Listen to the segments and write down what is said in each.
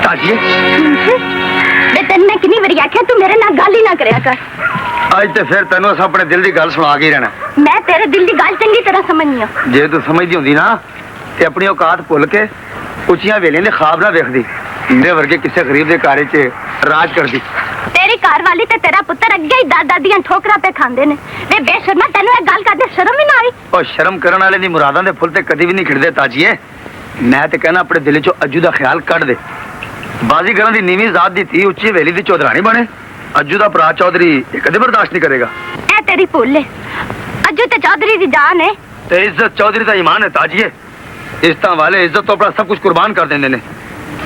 ताजिए मैं तेन मैं कितनी बारी आख्या तू मेरे नाल गल ही ना करया कर। अज तो फिर तेन अस अपने दिल की गल सुना के रहना। मैं तेरे दिल की गल चंगी तरह समझनी हूं। जे तू समझदी होंदी ना ते अपनी औकात भुल के उचियां वेलियां दे ख्वाब ना वेखदी, मेरे वर्गे किसी गरीब के घर च राज करदी। तेरी घर वाली ते तेरा पुत्र अगे ही दादा दियां ठोकरां पे खांदे ने। वे बेशर्मा तेनू एक गल करदे शर्म ही ना आई? और शर्म करन वाले दी मुरादां दे फुल ते कदी भी नहीं खिड़दे ताजिए। मैं ते कहना अपने दिल चो अज्जू दा ख्याल कढ दे। बाजीगरां दी नीवीं जात दी धी उच्ची हवेली दी चौधरानी बने, अज्जू दा भरा चौधरी कदे बर्दाश्त नहीं करेगा। ए तेरी भुल है, अज्जू ते चौधरी दी जान है ते इज्जत चौधरी दा ईमान है ताजिए। इज्जत वाले इज्जत तो अपना सब कुछ कुर्बान कर देंदे ने।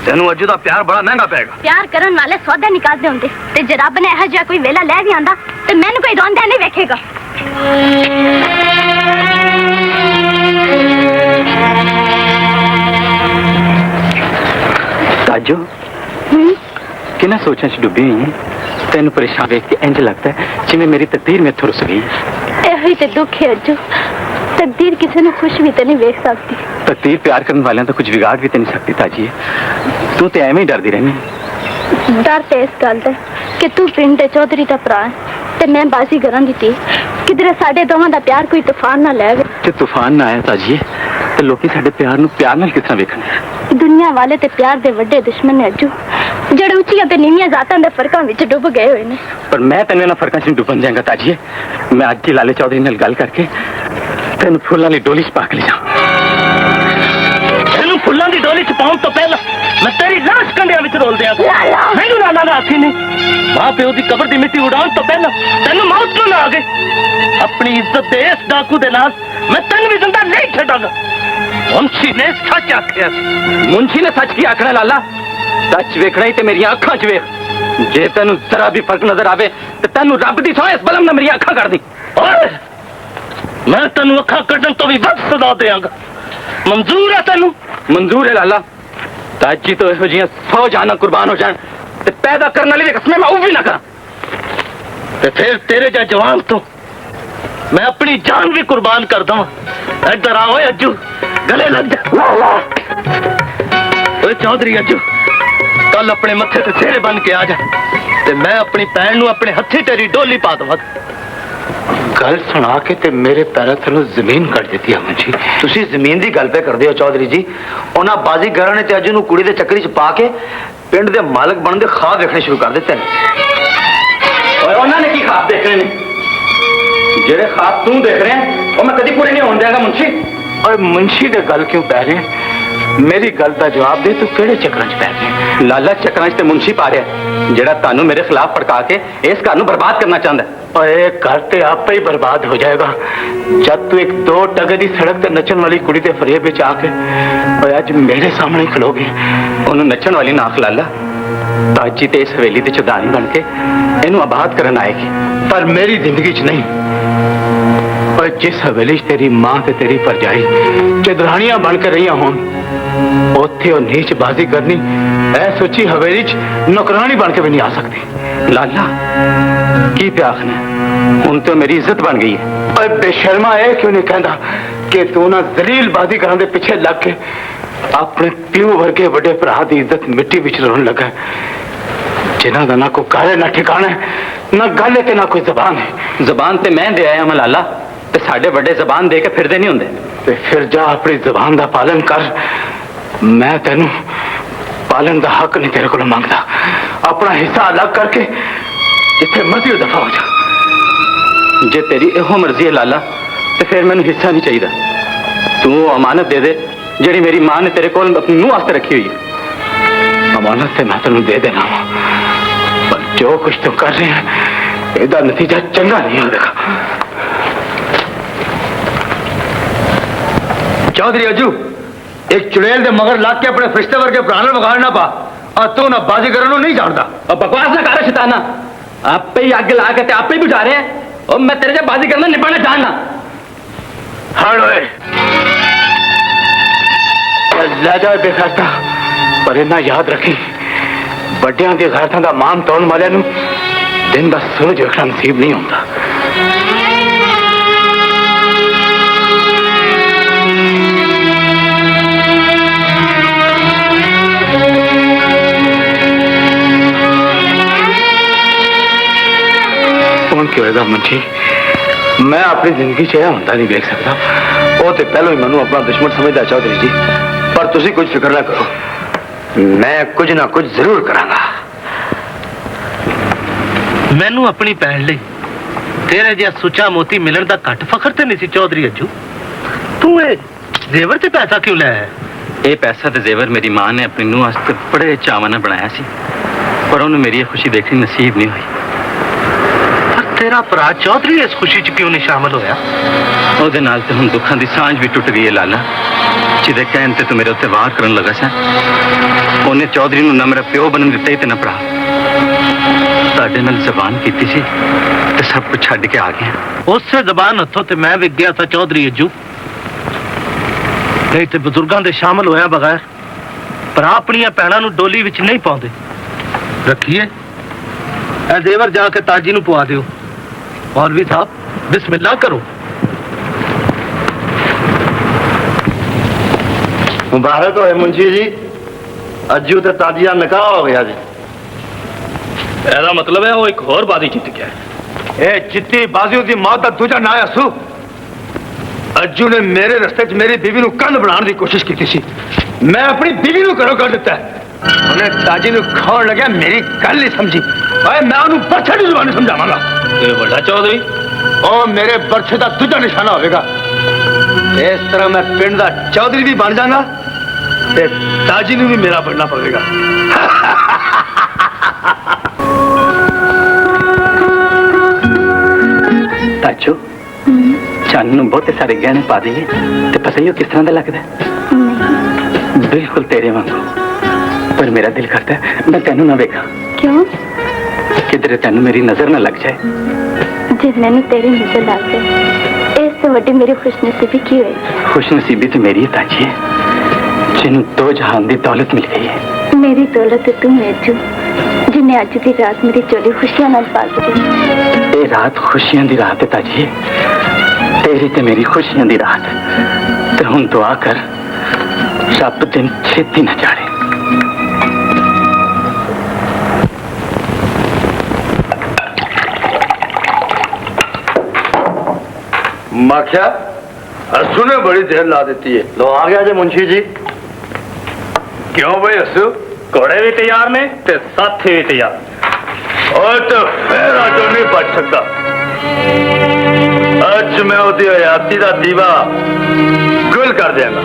तेनू अज्जू दा प्यार बड़ा महंगा पेगा। प्यार करन वाले सौदे निकालदे हुंदे ते जे रब ने इहो जिहा कोई वेला ले भी आंदा ते मैनू कोई रोंदा नहीं वेखेगा। ताजो किना सोचा च डुबी हुई है। तेन परेशान देख के इंज लगता है जिवें मेरी तकदीर में रुस गई। यही तो दुख है अज्जू, तकदीर किसी ने खुश भी तो नहीं वेख सकती। तकदीर प्यार करने वाले तो कुछ बिगाड़ भी तो नहीं सकती ताजी। तू तो एवं ही डरदी रहनी। डर तो इस गल का कि तू पिंड दे चौधरी दा भरा है ते मैं बाजीगरां दी धी। किधरे साडे दोवां दा प्यार कोई तूफान ना ले। जे तूफान ना आया ताजी तो लोग साडे प्यार नूं प्यार नाल किस तरह वेखण। दुनिया वाले ते प्यार दे वड्डे दुश्मन ने अज्जू, जेड़े उच्चियां ते नीवियां जातां दे फर्कां विच डुब गए हुए ने। पर मैं तेन इन्हां फर्कां च नहीं डुबन जाएगा ताजी। मैं अज ही लाले चौधरी नाल गल करके तेन फुल्लां दी डोली च पा के ले जाऊं। तेन फुल्लां दी डोली च पाउण तो पहला मैं तेरी लाश कंडियां विच रोल दिया। मैनू लाला ना आखी नहीं। मां प्यो दी कबर दी मिट्टी उड़ाउण तो पहला तेन मौत क्यों ना आ गई। अपनी इज्जत दे इस डाकू दे नाल मैं तेन भी जिंदा नहीं छड्डांगा। मुंशी ने सच आखिया। मुंशी ने सच की आखना लाला? सच वेखना ही ते मेरी अखां च वेख। जे तेन जरा भी फर्क नजर आवे तो तेन रब दी सौं इस बलम ने मेरी अखां कर दी। मैं तेन अखां कड्डण तो भी वध सदा देंगा। मंजूर है तेन? मंजूर है लाला। ताजी तो इहो जिहियां 100 जाना कुर्बान हो जान ते पैदा करने वाली कसमें मैं भी ना करा ते फिर तेरे जा जवान तो मैं अपनी जान भी कुर्बान कर दूं। इधर आओ अज्जू, गले लग जा। ओए चौधरी अज्जू, कल अपने मत्थे ते सेहरे बन के आ जा ते मैं अपनी भैन नूं अपने हत्थी तेरी डोली पा दवां। गल सुना के ते मेरे पैरों थल्लों जमीन कट देती है मुझे। तुसी जमीन की गल पे करते हो चौधरी जी। उन्हां बाजीगरां ने ते अज्जू नूं कुड़ी दे चक्करी च पा के पिंड दे मालक बनने दे ख्वाब देखने शुरू कर दिते। और उन्होंने की ख्वाब देखने ने? जेड़े ख्वाब तू देख रहे हैं वो मैं कभी पूरे नहीं होने देगा मुंशी। और मुंशी दे गल क्यों पै रहे? मेरी गल का जवाब दे। तू केड़े चक्कर च पै रहे? लाला चक्कर च ते मुंशी पा रहा जेड़ा तानू मेरे खिलाफ भड़का के इस घर नूं बर्बाद करना चाहता है। और एक घर ते आपे ही बर्बाद हो जाएगा जब तू एक 2 टगे दी सड़क ते नचन वाली कुड़ी दे फरेब विच आके और अज मेरे सामने खलोगे। उन्होंने नचन वाली ना लाला। ताजी ते इस हवेली ते चौधारी बन के इनू आबाद करन आएगी, पर मेरी जिंदगी च नहीं। और जिस हवेली च तेरी मां ते तेरी भरजाई चौधरानियां बन के रही होन उत्थे और नीच बाजी करनी ऐ सोची हवेली च नौकरानी बन के भी नहीं आ सकती। लाला की प्याख ने हुण तो मेरी इज्जत बन गई है। और बेशर्मा है क्यों नहीं कहता कि तू ना दलील बाजी करने दे पीछे लग के अपने प्यो वर्गे बड़े भरा की इज्जत मिट्टी विच रोन लगा, जिन्हां दा ना कोई काले ना ठिकाना है ना गल है ना कोई जबान है। जबान ते मैं दे आया मैं लाला ते साडे बड़े जबान दे के फिरदे नहीं हुंदे। ते फिर जा अपनी जबान दा पालन कर। मैं तेनू पालन दा हक नहीं तेरे को मांगदा। अपना हिस्सा अलग करके जिथे मर्जी दफा हो जा। जे तेरी एहो मर्जी है लाला तो फिर मैनू हिस्सा नहीं चाहिए। तू अमानत दे दे जी मेरी मां ने तेरे को अपने मुंह वास्ते रखी हुई है। अमानत से मैं तेन दे देना वा, पर जो कुछ तुम कर रहे हैं इसका नतीजा चंगा नहीं होगा। चौधरी अज्जू, एक चुड़ैल दे मगर लाग के अपने फरिश्ते वर्गे भरा नाल वगाड़ ना पा। और तू ना बाजीगरां नूं नहीं जानदा। और बकवास ना कर शैताना। आपे ही अग ला के आपे ही बुझा रहे हैं। और मैं तेरे से बाजी करना निभाना जानना। हट ओए ले जाए बेखैरता, पर इन्ना याद रखी बड़ियां दी गैरतां दा मान तोड़न वालियां नूं दिन दा सूरज वेखना नसीब नहीं होंदा। की होएगा मुंशी मैं अपनी जिंदगी च होंदा नहीं देख सकता वो तो पहले ही मैनू अपना दुश्मन समझदा चौधरी जी पर तुसी कुछ फिक्र ना करो मैं कुछ ना कुछ जरूर करांगा मैनू अपनी भैन लई तेरे जिहा सुचा मोती मिलन दा घट फखर ते नहीं सी चौधरी अज्जू तू ये जेवर ते पैसा क्यों ले आया ये पैसा ते जेवर मेरी मां ने अपनी नूंह वास्ते बड़े चावां नाल बनाया सी पर उन्हें मेरी ये खुशी देखनी नसीब नहीं हुई पर तेरा भरा चौधरी इस खुशी च क्यों नहीं शामिल होया ਉਹਦੇ ਨਾਲ ਤੇ ਹੁਣ ਦੁੱਖਾਂ ਦੀ ਸਾਂਝ ਵੀ ਟੁੱਟ ਗਈ ਹੈ ਲਾਲਾ ਜਿਹਦੇ ਕਹਿਣ ਤੇ ਤੂੰ ਮੇਰੇ ਉੱਤੇ ਵਾਰ ਕਰਨ ਲੱਗਾ ਸੀ ਉਹਨੇ ਚੌਧਰੀ ਨੂੰ ਨਾ ਮੇਰਾ ਪਿਓ ਬਣਨ ਦਿੱਤਾ ਹੀ ਤੇ ਨਾ ਭਰਾ ਸਾਡੇ ਨਾਲ ਜ਼ਬਾਨ ਕੀਤੀ ਸੀ ਤੇ ਸਭ ਕੁਝ ਛੱਡ ਕੇ ਆ ਗਿਆ ਉਸੇ ਜ਼ਬਾਨ ਹੱਥੋਂ ਤੇ ਮੈਂ ਵਿਕ ਗਿਆ ਸਾਂ ਚੌਧਰੀ ਅੱਜੂ ਨਹੀਂ ਤੇ ਬਜ਼ੁਰਗਾਂ ਦੇ ਸ਼ਾਮਲ ਹੋਇਆ ਬਗੈਰ ਭਰਾ ਆਪਣੀਆਂ ਭੈਣਾਂ ਨੂੰ ਡੋਲੀ ਵਿੱਚ ਨਹੀਂ ਪਾਉਂਦੇ ਰੱਖੀਏ ਇਹ ਜ਼ੇਵਰ ਜਾ ਕੇ ਤਾਜੀ ਨੂੰ ਪਵਾ ਦਿਓ ਮੌਲਵੀ ਸਾਹਿਬ ਬਿਸਮਿਲ੍ਲਾ ਕਰੋ मुबारक हो मुंशी जी अज्जू ते ताजिया निकाह हो गया जी ਇਹਦਾ ਮਤਲਬ ਹੈ ਉਹ ਇੱਕ ਹੋਰ ਬਾਜ਼ੀ ਜਿੱਤ ਗਿਆ ए जितनी बाजियों की मौत का दूजा ना है असू अज्जू ने मेरे रस्ते च मेरी बीवी को कंध बनाने की कोशिश की थी मैं अपनी बीवी को घरों कर दिता उन्हें ताजी को खाण लग्या मेरी गल नहीं समझी भाई मैं उन्हें बरछे की जुबानी समझावांगा ਤੇ ਵੱਡਾ ਚੌਧਰੀ ਉਹ ਮੇਰੇ ਬਰਛੇ ਦਾ ਦੂਜਾ ਨਿਸ਼ਾਨਾ ਹੋਵੇਗਾ ਇਸ ਤਰ੍ਹਾਂ ਮੈਂ ਪਿੰਡ ਦਾ ਚੌਧਰੀ ਵੀ ਬਣ ਜਾਣਾ ਤੇ ਤਾਜੀ ਨੂੰ ਵੀ ਮੇਰਾ ਬਣਨਾ ਪਵੇਗਾ ਤਾਚੋ ਚੰਨ ਨੂੰ ਬਹੁਤੇ ਸਾਰੇ ਗਹਿਣੇ ਪਾ ਦਈਏ ਤੇ ਪਤਾ ਹੀ ਉਹ ਕਿਸ ਤਰ੍ਹਾਂ ਦਾ ਲੱਗਦਾ ਬਿਲਕੁਲ ਤੇਰੇ ਵਾਂਗੂ ਪਰ ਮੇਰਾ ਦਿਲ ਕਰਦਾ ਮੈਂ ਤੈਨੂੰ ਨਾ ਵੇਖਾਂ क्यों ਕਿਧਰੇ ਤੈਨੂੰ ਮੇਰੀ ਨਜ਼ਰ ਨਾ ਲੱਗ ਜਾਏ जब मैंने तेरी नजर ला के इससे वड्डी मेरी खुशनसीबी की हुई खुशनसीबी तो मेरी है ताजी है जिन्हों दो जहान की दौलत मिल गई है मेरी दौलत तू है जू जिन्हें अज की रात मेरी चोली खुशियां नाल पाल दी ये रात खुशियां दी रात है ताजी है तेरी ते मेरी खुशियां दी रात ते हुण दुआ कर रब दिन छेती न जाड़े माख्या असू ने बड़ी देर ला देती है लो आ गया जी मुंशी जी क्यों भाई असू ਘੋੜੇ ਵੀ ਤਿਆਰ ਨੇ ਤੇ ਸਾਥੀ ਵੀ ਤਿਆਰ और तो फिर अजो नहीं बच सकता अज मैं उसकी हयाती का दीवा गुल कर देंगा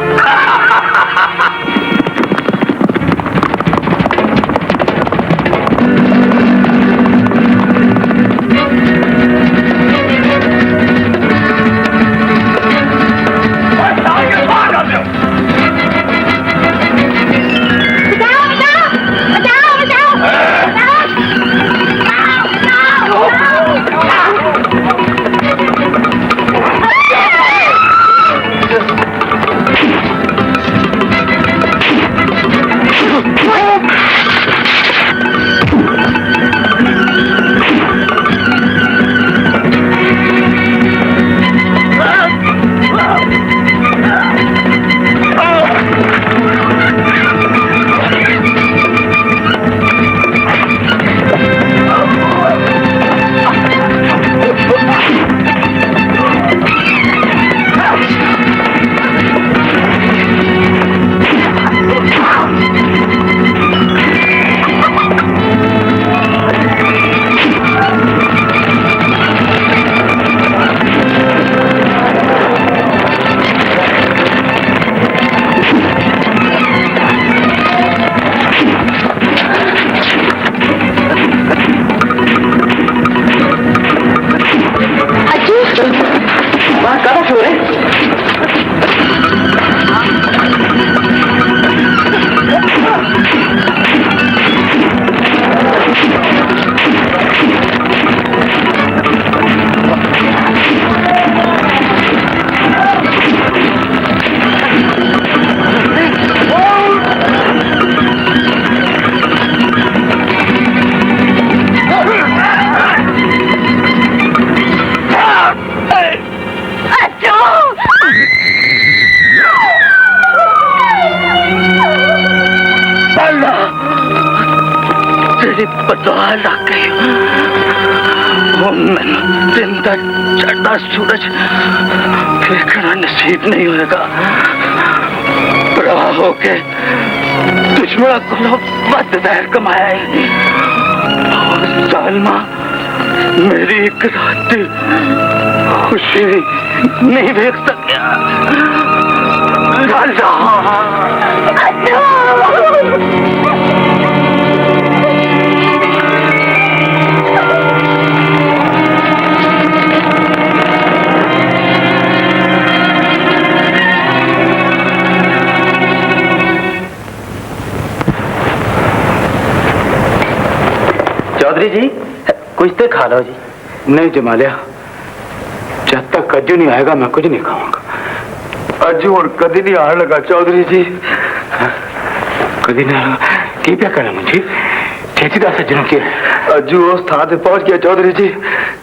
ਹੁਣ ਮੈਨੂੰ ਦਿਨ ਦਾ ਚੜ੍ਹਦਾ ਸੂਰਜ ਵੇਖਣਾ ਨਸੀਬ ਨਹੀਂ ਹੋਏਗਾ। ਭਰਾ ਹੋ ਕੇ ਦੁਸ਼ਮਣਾਂ ਕੋਲੋਂ ਵੱਧ ਵੈਰ ਕਮਾਇਆ ਹੀ ਜ਼ਾਲਮਾ मेरी एक रात की खुशी नहीं देख सकिया। चौधरी जी कुछ तो खा लो जी। नहीं जमालिया, जब तक अज्जू नहीं आएगा मैं कुछ नहीं खाऊंगा। अज्जू और कभी नहीं आने लगा चौधरी जी, कभी नहीं आएगा। की क्या करना मुझे छेती दस अज्जू की अज्जू उस स्थान पे पहुंच गया चौधरी जी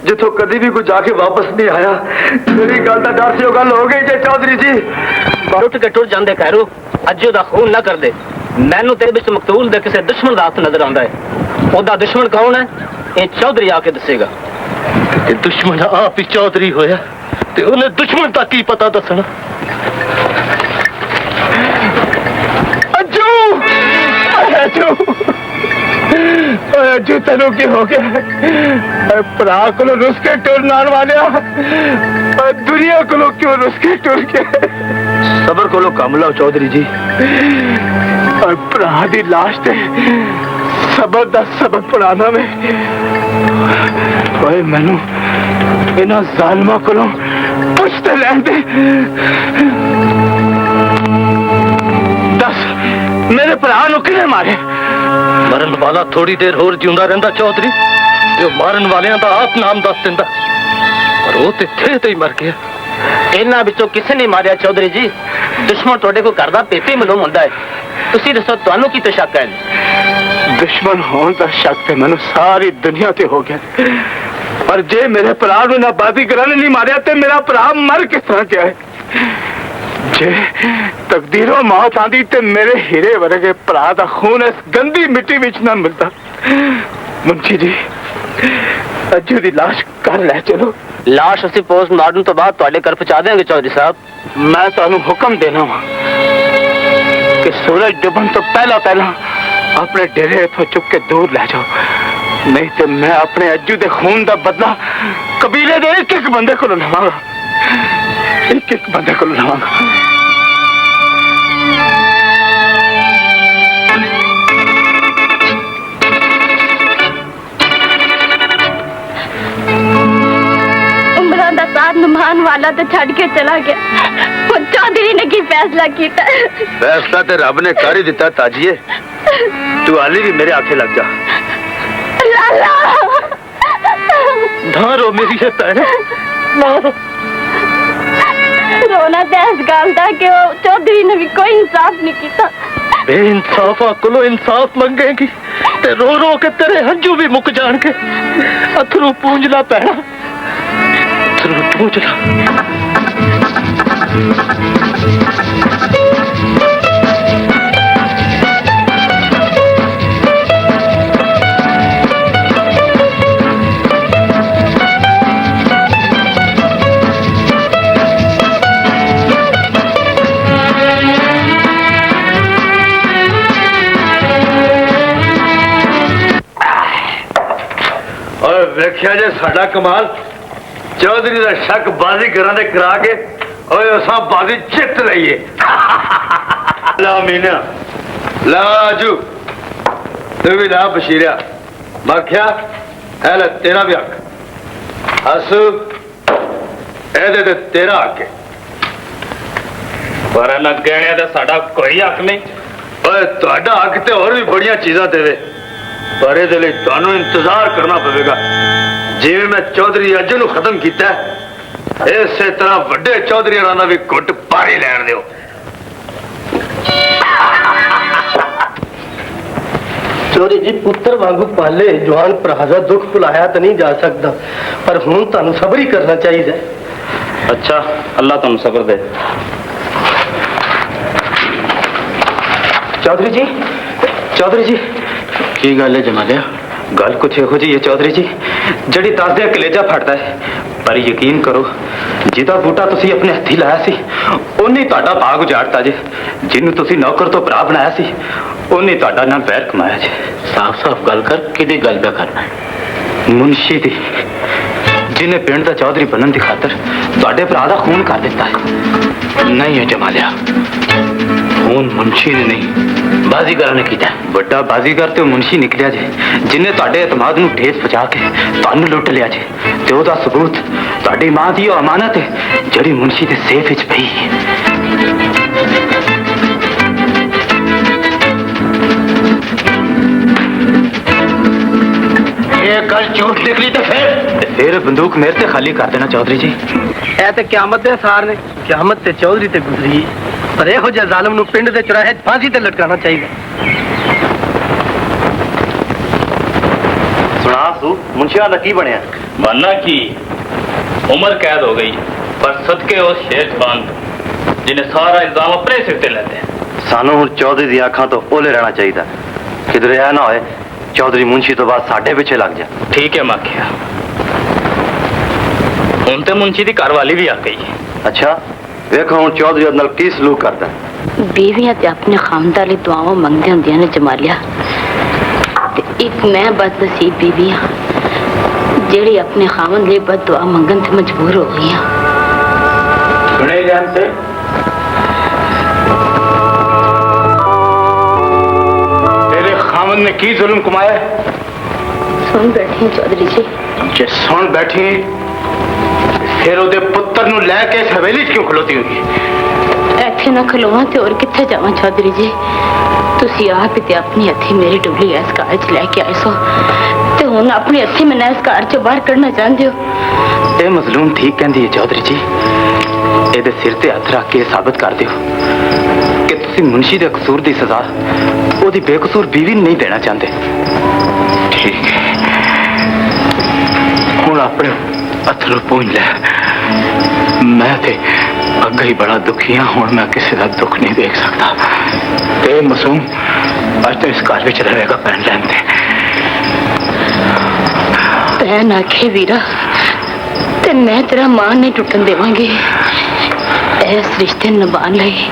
जिथों कभी भी कुछ आके वापस नहीं आया। मेरी गल का डर से गल हो गई जे चौधरी जी। टुट के टुट जाते खैरू, अज्जू का खून ना कर दे। मैनू तेरे विच मकतूल दे किसी दुश्मन का हाथ नजर आता है। ओदा दुश्मन कौन है ये चौधरी आके दसेगा। दुश्मन आप ही चौधरी होया ते उन्हें दुश्मन तक की पता दसना। अज्जू अज्जू अज्जू तेनू की हो गया? भरा को रुस के टुर नाल वालिया, दुनिया को क्यों रुस के टुर के? सबर को कम लो चौधरी जी। भरा दी लाश ते सबर दा सबक पढ़ाना में मैनू इन्हां जालिमां कोलों पुछते लैन दे। दस मेरे भरा नू किने मारे? मरन वाला थोड़ी देर होर जिंदा रहिंदा चौधरी, जो मारन वालियां दा आप नाम दस दिंदा, पर वो ते थे ही मर गया। इन्हां विचों किसे नहीं मारिया चौधरी जी। दुश्मन तुहाडे कोल घर दा पेटी मालूम हुंदा है। तुसीं दसो तुहानू की ते शक है? दुश्मन होने का शक ते मैनू सारी दुनिया ते हो गया, पर जे मेरे भरा नू ना बाजीगर ने नहीं मारिया ते मेरा भरा मर किस तरह गया है? जे तकदीरों मौत आंदी ते मेरे हीरे वर्गे भरा दा खून इस गंदी मिट्टी विच ना मिलता। मुंशी जी अज्जू दी लाश घर ले चलो। लाश असीं पोस्टमार्टम तो बाद तुहाडे घर पहुंचा देंगे चौधरी साहब। मैं तुहानू हुक्म देना वा कि सूरज डुबन तो पहला पहला अपने डेरे इथों चुक के दूर ले जाओ, नहीं तो मैं अपने अज्जू दे खून दा बदला कबीले दे एक एक बंदे को लवांगा। एक एक बंदे को लवांगा। उमरान दा साथ निभाने वाला तो छड़ के चला गया। वो चौधरी ने की फैसला किया? फैसला ते रब ने कर ही दिता ताजिए। तू हाली भी मेरे आखे लग जा। लाला धारो मेरी है भैन, रोना ते इस गल दा कि वो चौधरी ने भी कोई इंसाफ नहीं किया। बेइंसाफा कोलो इंसाफ मंगेगी ते रो रो के तेरे हंजू भी मुक जाणगे। अथरू पूंजला पैना, अथरू पूंजला। वेख्या जे साडा कमाल, चौधरी का शक बाजीगरां दे करा के ओए असां बाजी जित लईए। ला मीना ला अज्जू, तू भी ला बशीरिया। मखिया है ले तेरा भी हक। असू एदे ते तेरा हक है, पर ना गहने ते साडा कोई हक नहीं। ओए तुहाडा हक ते और भी बड़ियां चीजां देवे, पर ये लिए तुहानू इंतजार करना पवेगा। जिवें मैं चौधरी अज्जू नू खत्म किया, इसे तरह वड्डे चौधरी का भी घुट पारी लैन दिओ। चौधरी जी पुत्र वांगू पाले जवान भरा दा दुख भुलाया तो नहीं जा सकता, पर हुण तुहानू सबर ही करना चाहिए। अच्छा अल्लाह तुहानू सबर दे। चौधरी जी की गल है जमालिया? गल कुछ ਇਹੋ ਜਿਹੀ ਹੈ ਚੌਧਰੀ ਜੀ ਜਿਹੜੀ ਦੱਸਦੇ ਕਲੇਜਾ ਫਟਦਾ ਹੈ ਪਰ ਯਕੀਨ ਕਰੋ ਜਿਹਦਾ ਬੂਟਾ ਤੁਸੀਂ ਆਪਣੇ ਹੱਥੀ ਲਾਇਆ ਸੀ ਉਹਨੇ ਤੁਹਾਡਾ ਬਾਗ ਉਜਾੜਤਾ ਜੇ ਜਿਹਨੂੰ ਤੁਸੀਂ ਨੌਕਰ ਤੋਂ ਭਰਾ ਬਣਾਇਆ ਸੀ ਉਹਨੇ ਤੁਹਾਡਾ ਨਾਮ ਪੈਰ ਕਮਾਇਆ ਜੇ ਸਾਫ਼-ਸਾਫ਼ ਗੱਲ ਕਰ ਕਿਹਦੀ ਗੱਲ ਦਾ ਕਰਨਾ ਹੈ ਮੁਨਸ਼ੀ ਦੀ ਜਿਹਨੇ ਪਿੰਡ ਦਾ ਚੌਧਰੀ ਬਣਨ ਦੀ ਖਾਤਰ ਤੁਹਾਡੇ ਭਰਾ ਦਾ ਖੂਨ ਕਰ ਦਿੱਤਾ ਹੈ ਨਹੀਂ ਹੈ ਜਮਾਲਿਆ ਖੂਨ ਮੁਨਸ਼ੀ ਨੇ ਨਹੀਂ ਬਾਜ਼ੀਗਰਾਂ ਨੇ ਕੀਤਾ ਵੱਡਾ ਬਾਜ਼ੀਗਰ ਤੇ ਮੁਨਸ਼ੀ ਨਿਕਲਿਆ ਜੇ ਜਿਨੇ ਤੁਹਾਡੇ ਇਤਮਾਦ ਨੂੰ ਠੇਸ ਪਹੁੰਚਾ ਕੇ ਤੁਹਾਨੂੰ ਲੁੱਟ ਲਿਆ ਜੇ ਤੇ ਉਹਦਾ ਸਬੂਤ ਤੁਹਾਡੀ ਮਾਂ ਦੀ ਉਹ ਅਮਾਨਤ ਹੈ ਜਿਹੜੀ ਮੁਨਸ਼ੀ ਦੇ ਸੇਫ ਵਿੱਚ ਪਈ ਹੈ ਇਹ ਗੱਲ ਝੂਠ ਨਿਕਲੀ ਤੇ ਫਿਰ ਬੰਦੂਕ ਮੇਰੇ ਤੇ ਖਾਲੀ ਕਰ ਦੇਣਾ ਚੌਧਰੀ ਜੀ ਇਹ ਤੇ ਕਿਆਮਤ ਦੇ ਸਾਰ ਨੇ ਕਿਆਮਤ ਤੇ ਚੌਧਰੀ ਤੇ ਗੁਜ਼ਰੀ ਪਰ ਇਹੋ ਜਿਹੇ ਜ਼ਾਲਮ ਨੂੰ ਪਿੰਡ ਦੇ ਚੁਰਾਹੇ ਫਾਂਸੀ ਤੇ ਲਟਕਾਉਣਾ ਚਾਹੀਦਾ ਸੁਣਾ ਤੂੰ ਮੁਨਸ਼ੀਆਂ ਦਾ ਕੀ ਬਣਿਆ बनना की उम्र कैद हो गई पर सदके उस शेजबान जिन्हें सारा इल्जाम अपने सिर ते लेते हैं ਸਾਨੂੰ ਹੁਣ ਚੌਧਰੀ ਦੀਆਂ ਅੱਖਾਂ ਤੋਂ ਓਲੇ ਰਹਿਣਾ ਚਾਹੀਦਾ ਕਿਧਰੇ ਇਹ ਨਾ ਹੋਏ ਚੌਧਰੀ ਮੁਨਸ਼ੀ ਤੋਂ ਬਾਅਦ ਸਾਡੇ ਪਿੱਛੇ ਲੱਗ ਜਾ ठीक है माखिया ਹੁਣ ਤੇ ਮੁੰਸ਼ੀ ਦੀ ਘਰਵਾਲੀ ਵੀ ਆ ਗਈ ਅੱਛਾ ਵੇਖੋ ਹੁਣ ਚੌਧਰੀ ਉਹਦੇ ਨਾਲ ਕੀ ਸਲੂਕ ਕਰਦਾ बीवियां ते अपने खामदा ਲਈ ਦੁਆਵਾਂ ਮੰਗਦੇ ਹੁੰਦੀਆਂ ਨੇ ਜਮਾਲਿਆ ਤੇ ਇੱਕ ਮੈਂ ਬਦਨਸੀਬ ਬੀਵੀਆਂ ਜਿਹੜੀ ਆਪਣੇ ਖਾਮਦ ਲਈ ਬਦਦੁਆ ਮੰਗਣ ਤੇ ਮਜਬੂਰ ਹੋ ਗਈਆਂ ਸੁਣੇ ਜਾਨ ਤੇ ਤੇਰੇ ਖਾਮਦ ਨੇ ਕੀ ਜ਼ੁਲਮ ਕਮਾਇਆ ਸੁਣ ਬੈਠੀ ਚੌਧਰੀ ਜੀ ਜੇ ਸੁਣ ਬੈਠੀ ਫਿਰ ਉਹਦੇ ਪੁੱਤਰ ਨੂੰ ਲੈ ਕੇ ਇਸ ਹਵੇਲੀ 'ਚ ਕਿਉਂ ਖਲੋਤੀ ਹੋਈ ਇੱਥੇ ਨਾ ਖਲੋਵਾਂ ਤੇ ਹੋਰ ਕਿੱਥੇ ਜਾਵਾਂ ਚੌਧਰੀ ਜੀ ਤੁਸੀਂ ਆਪ ਤੇ ਆਪਣੀ ਹੱਥੀ ਮੇਰੀ ਡੁੱਲੀ ਇਸ ਘਰ 'ਚ ਲੈ ਕੇ ਆਏ ਸੋ ਤੇ ਹੁਣ ਆਪਣੀ ਹੱਥੀ ਮੈਨੂੰ ਇਸ ਘਰ 'ਚੋਂ ਬਾਹਰ ਕੱਢਣਾ ਚਾਹੁੰਦੇ ਹੋ ਇਹ ਮਜ਼ਲੂਮ ਠੀਕ ਕਹਿੰਦੀ ਹੈ ਚੌਧਰੀ ਜੀ ਇਹਦੇ ਸਿਰ ਤੇ ਹੱਥ ਰੱਖ ਕੇ ਸਾਬਤ ਕਰ ਦਿਓ ਕਿ ਤੁਸੀਂ ਮੁਨਸ਼ੀ ਦੇ ਕਸੂਰ ਦੀ ਸਜ਼ਾ ਉਹਦੀ ਬੇਕਸੂਰ ਬੀਵੀ ਨੂੰ ਨਹੀਂ ਦੇਣਾ ਚਾਹੁੰਦੇ ਠੀਕ ਹੈ ਹੁਣ ਆਪਣੇ ਅਥਰੂ ਪੂੰਝ ਲੈ ਮੈਂ ਤੇ ਅੱਗੇ ਹੀ ਬੜਾ ਦੁਖੀ ਹਾਂ ਹੁਣ ਮੈਂ ਕਿਸੇ ਦਾ ਦੁੱਖ ਨਹੀਂ ਦੇਖ ਸਕਦਾ ਤੇ ਮਾਸੂਮ ਅੱਜ ਤਾਂ ਇਸ ਘਰ ਵਿੱਚ ਰਹੇਗਾ ਪੈਣ ਲੈਣ ਤੇ ਭੈਣ ਆਖੇ ਵੀਰਾ ਤੇ ਮੈਂ ਤੇਰਾ ਮਾਂ ਨਹੀਂ ਟੁੱਟਣ ਦੇਵਾਂਗੀ ਇਸ ਰਿਸ਼ਤੇ ਨਿਭਾਉਣ ਲਈ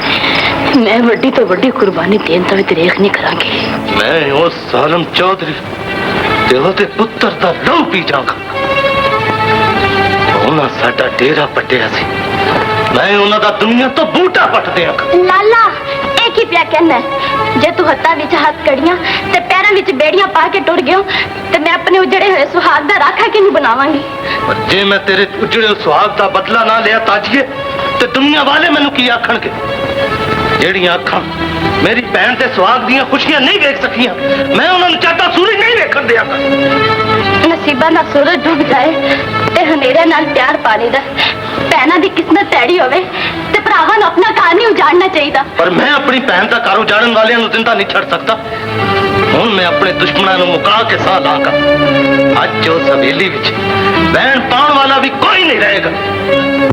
ਮੈਂ ਵੱਡੀ ਤੋਂ ਵੱਡੀ ਕੁਰਬਾਨੀ ਦੇਣ ਤੋਂ ਵੀ ਦਰੇਖ ਨਹੀਂ ਕਰਾਂਗੀ ਮੈਂ ਉਸ ਜ਼ਾਲਮ ਚੌਧਰੀ ਤੇ ਉਹਦੇ ਪੁੱਤਰ ਦਾ ਲਹੂ ਪੀ ਜਾਵਾਂਗਾ ਉਹਨਾਂ ਸਾਡਾ ਡੇਰਾ ਪੱਟਿਆ ਸੀ ਮੈਂ ਉਹਨਾਂ ਦਾ ਦੁਨੀਆ ਤੋਂ ਬੂਟਾ ਪੱਟ ਦਿਆਂਗਾ ਲਾਲਾ ਇਹ ਕੀ ਪਿਆ ਕਹਿਣਾ ਜੇ ਤੂੰ ਹੱਥਾਂ ਵਿੱਚ ਹੱਥ ਕੜੀਆਂ ਤੇ ਪੈਰਾਂ ਵਿੱਚ ਬੇੜੀਆਂ ਪਾ ਕੇ ਟੁੱਟ ਗਿਓ ਤੇ ਮੈਂ ਆਪਣੇ ਉਜੜੇ ਹੋਏ ਸੁਹਾਗ ਦਾ ਰਾਖਾ ਕਿਹਨੂੰ ਬਣਾਵਾਂਗੀ ਪਰ ਜੇ ਮੈਂ ਤੇਰੇ ਉਜੜੇ ਸੁਹਾਗ ਦਾ ਬਦਲਾ ਨਾ ਲਿਆ ਤਾਜੀਏ ਤੇ ਦੁਨੀਆ ਵਾਲੇ ਮੈਨੂੰ ਕੀ ਆਖਣਗੇ ਜਿਹੜੀਆਂ ਅੱਖਾਂ ਮੇਰੀ ਭੈਣ ਤੇ ਸੁਹਾਗ ਦੀਆਂ ਖੁਸ਼ੀਆਂ ਨਹੀਂ ਵੇਖ ਸਕੀਆਂ ਮੈਂ ਉਹਨਾਂ ਨੂੰ ਚਾਹਤਾ ਸੂਰਜ ਨਹੀਂ ਵੇਖਣ ਦਿਆਂਗਾ ਨਸੀਬਾਂ ਦਾ ਸੂਰਜ ਡੁੱਬ ਜਾਏ ਤੇ ਹਨੇਰੇ ਨਾਲ ਪਿਆਰ ਪਾ ਲਈਦਾ ਭੈਣਾਂ ਦੀ ਕਿਸਮਤ ਤੈੜੀ ਹੋਵੇ ਤੇ ਭਰਾਵਾਂ ਨੂੰ ਆਪਣਾ ਘਰ ਨਹੀਂ ਉਜਾੜਨਾ ਚਾਹੀਦਾ ਪਰ ਮੈਂ ਆਪਣੀ ਭੈਣ ਦਾ ਘਰ ਉਜਾੜਨ ਵਾਲਿਆਂ ਨੂੰ ਜ਼ਿੰਦਾ ਨਹੀਂ ਛੱਡ ਸਕਦਾ ਹੁਣ ਮੈਂ ਆਪਣੇ ਦੁਸ਼ਮਣਾਂ ਨੂੰ ਮੁਕਾ ਕੇ ਸਾਹ ਲਾਂਗਾ ਅੱਜ ਉਸ ਹਵੇਲੀ ਵਿੱਚ ਬਹਿਣ ਪਾਉਣ ਵਾਲਾ ਵੀ ਕੋਈ ਨਹੀਂ ਰਹੇਗਾ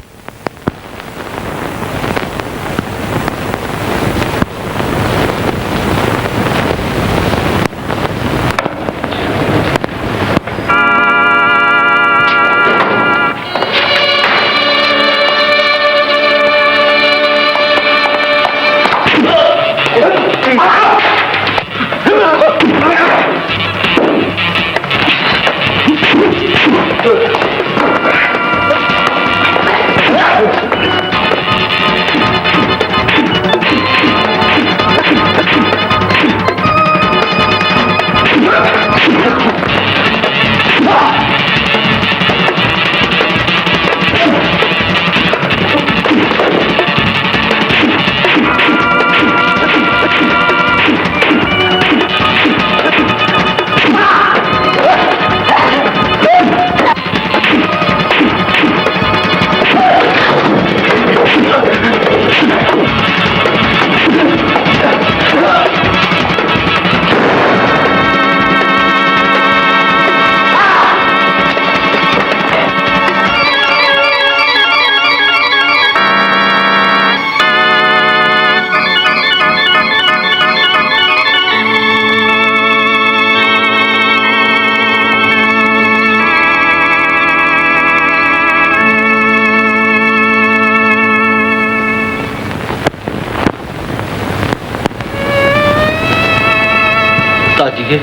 ताजिए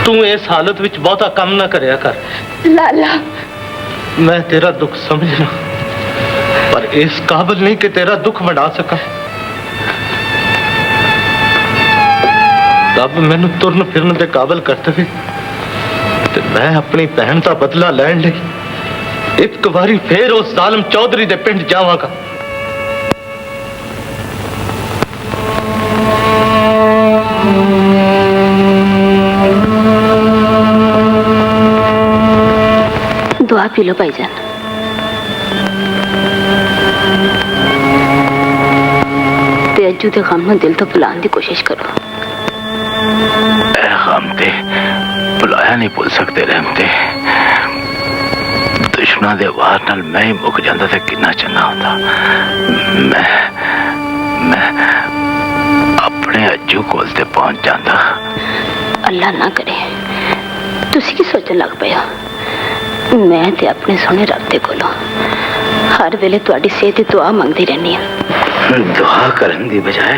तू इस हालत विच बहुता काम ना करया कर। लाला मैं तेरा दुख समझना, पर इस काबिल नहीं कि तेरा दुख वंडा सका। रब मैनू तुरन फिरन दे काबिल कर दे ते मैं अपनी बहन का बदला लैण लई एक बारी फिर उस जालिम चौधरी दे पिंड जावांगा। दुआ पी लो भाईजान। ते अज्जू दे गम नूं दिल तो भुलाने की कोशिश करो। गम ते भुलाया नहीं भुल सकते रहमते। दुश्मना दे वार नाल मैं ही मुक जांदा ते कितना चंगा होंदा। मैं अपने अज्जू कोल ते पहुंच जांदा। अल्लाह ना करे तुसी की सोचन लग पे हो। मैं ते अपने सोने रब दे कोलों हर वेले तुहाडी सेहत दी दुआ मंगदी रहनी हां। दुआ करन दी बजाय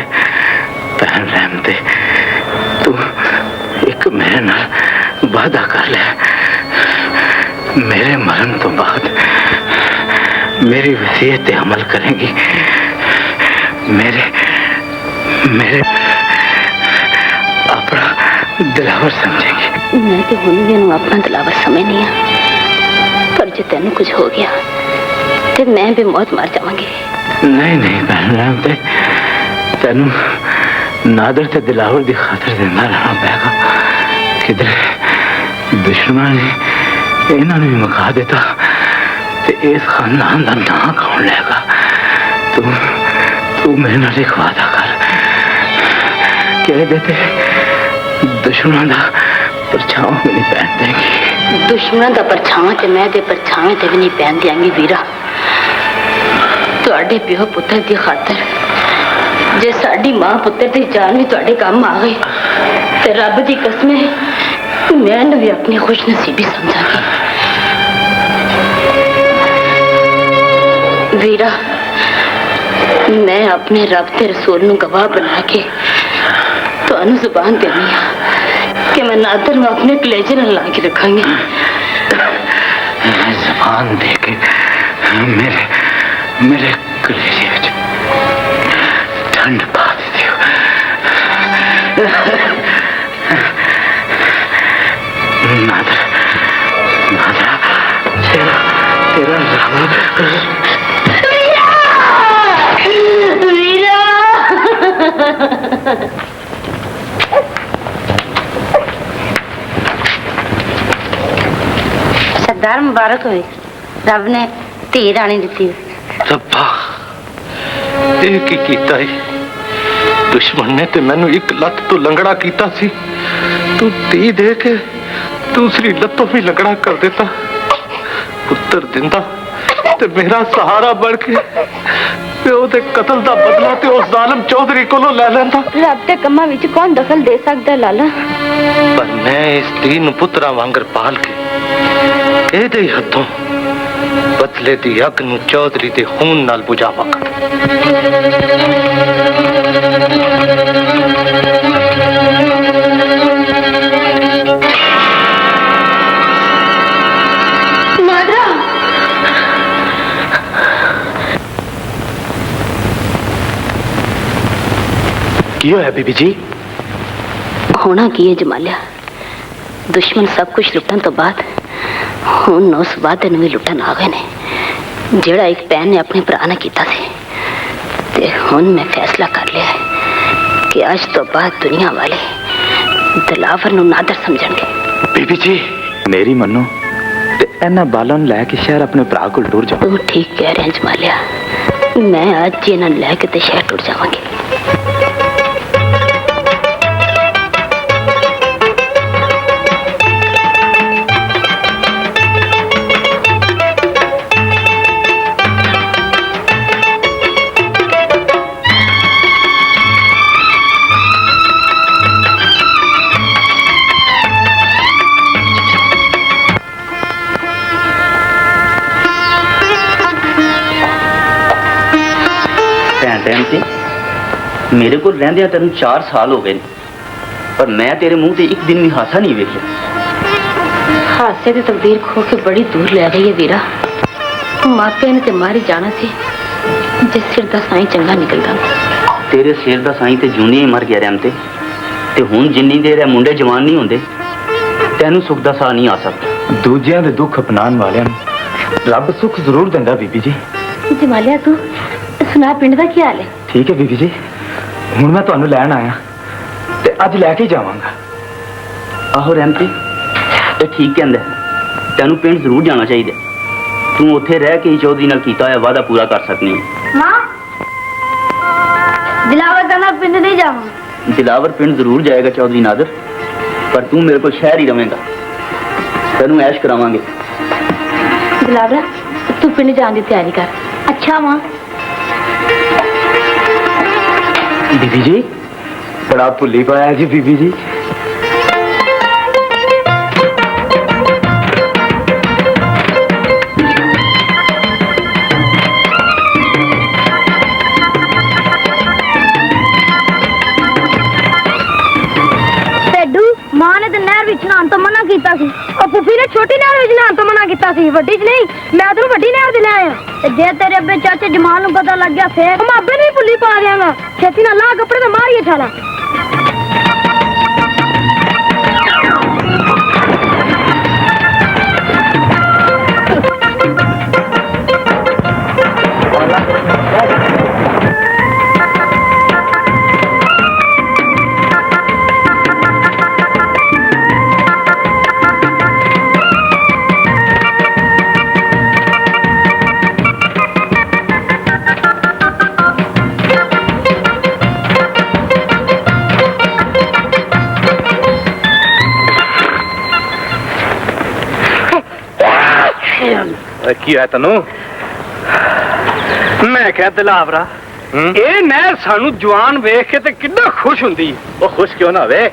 भैन रहमते तू एक मेरे नाल वादा कर ले। मेरे मरण तो बाद मेरी वसीयत पे अमल करेंगी। मेरे अपना दिलावर समझेंगी। मैं तो हुण भी इहनूं अपना दिलावर समझनी हां, पर जे तैनूं कुछ हो गया ते मैं भी मौत मर जावांगी। नहीं बहन रहमते तेनू नादर ते दिलावर दी खातर जिंदा रहना पैगा। किधर दुश्मन ने इन्हां नूं भी मुका देता ते इस खानदान दा नां कौन लेगा। तू मेरे नाल एक वादा कर, कह देते दुश्मन दा परछावां भी नहीं पैन देंगी। दुश्मन दा परछावां ते मैं दे परछावें ते भी नहीं पैन दियांगी वीरा। तुहाडे प्यो पुत्र दी खातर जे साडी मां पुत्र दी जान भी तुहाडे काम आ गई ते रब दी कसम है मैं भी अपनी खुश नसीबी समझांगी। वीरा मैं अपने रब ते रसूल नूं गवाह बना के तुहानूं जुबान देनी हां कि मैं नादर नूं अपने कलेजे नाल ला के रखांगी। जुबान दे के मेरे कलेजे विच ठंड पा देती हो। नादर तेरा वीरा सरदार मुबारक हुए, रब ने धी रानी दी। रब्बा ये की कीता है? दुश्मन ने ते मैनू एक लत तो लंगड़ा कीता सी, तू धी दे के दूसरी लत्तों भी लंगड़ा कर देता। पुत्र दिंदा ते मेरा सहारा बन के प्यो दे कतल दा बदला ते उस जालिम चौधरी कोलों ले लैंदा। रब दे कम्मां विच कौन दखल दे सकदा लाला? पर मैं इस दीन पुत्रा वांगर पाल के एदे हथों बदले दी अग नूं चौधरी दे खून नाल बुझावांगा। की होया बीबी जी? होना की है जमालिया, दुश्मन सब कुछ लुटन तो बाद हुण उस वादे नूं भी लुटन आ गए ने जेड़ा एक भैन ने अपने भरा ने कीता सी। ते हुण मैं फैसला कर लिया है कि आज तो बाद दुनिया वाले दिलावर नूं नादर समझणगे। बीबी जी मेरी मनो ते इन्हां बालों नूं लैके शहर अपने भरा कोल टुर जाओ। तू ठीक कह रहा है जमालिया, मैं आज ही इन्हां नूं लैके ते शहर टुर जावांगी। मेरे को रहंदे तेन 4 साल हो गए। पर मैं तेरे मुंह से एक दिन भी हासा नहीं वेखिया। हासे की तकदीर खो के बड़ी दूर ले गई है वीरा। मापे ने ते मारी जाना सी जिस सिर दा साईं चंगा निकलदा। तेरे सिर दा साईं ते जूनी ही मर गया रहमते, ते हुण जिन्नी देर है मुंडे जवान नहीं होंदे तैनू सुख दा साह नहीं आ सकता। दूजियां दे दुख अपनाण वालियां नूं रब सुख जरूर दिंदा बीबी जी। जमालिया तू सुना पिंड दा की हाल है? ठीक है बीबी जी, हुण मैं तुहानू लैण आया ते अज लैके ही जावांगा। आहो रहमते, ये ठीक कहंदा है, तैनू पिंड जरूर जाना चाहिए। तू उत्थे रह के ही चौधरी नाल कीता होया वादा पूरा कर सकनी है। मां दिलावर कहना पिंड नहीं जाऊंगा। दिलावर पिंड जरूर जाएगा चौधरी नादर, पर तू मेरे को शहर ही रवेगा। तेनू ऐश करावांगे। दिलावरा तू पिंड जाने की तैयारी कर। अच्छा मां। बीबी जी बड़ा भुल्ली पाया जी बीबी जी। मां ने तो नहर विच नहान तो मना कीता सी और फुफी ने छोटी नहर विच नहान तो मना कीता सी, वड्डी च नहीं। मैं तेनू वड्डी नहर च ले आया ते जे तेरे अब्बे चाचे जमाल नूं पता लग गया फिर मैं अब्बे नहीं भुल्ली पा देंगा। छेती ना ला कपड़े ते मारिए छाला। की है तेनू? मैं क्या दिलावरा ये नहर सानू जवान वेख के ते कितना खुश हुंदी। ओ खुश क्यों ना होवे?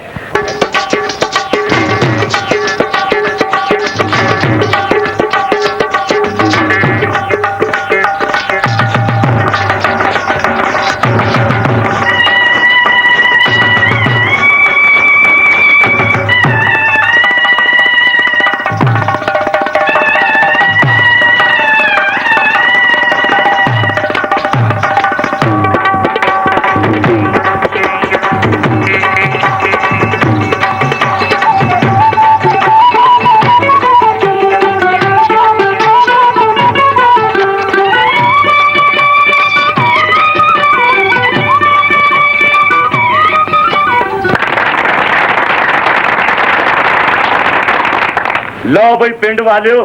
लो भाई पिंड वालियो,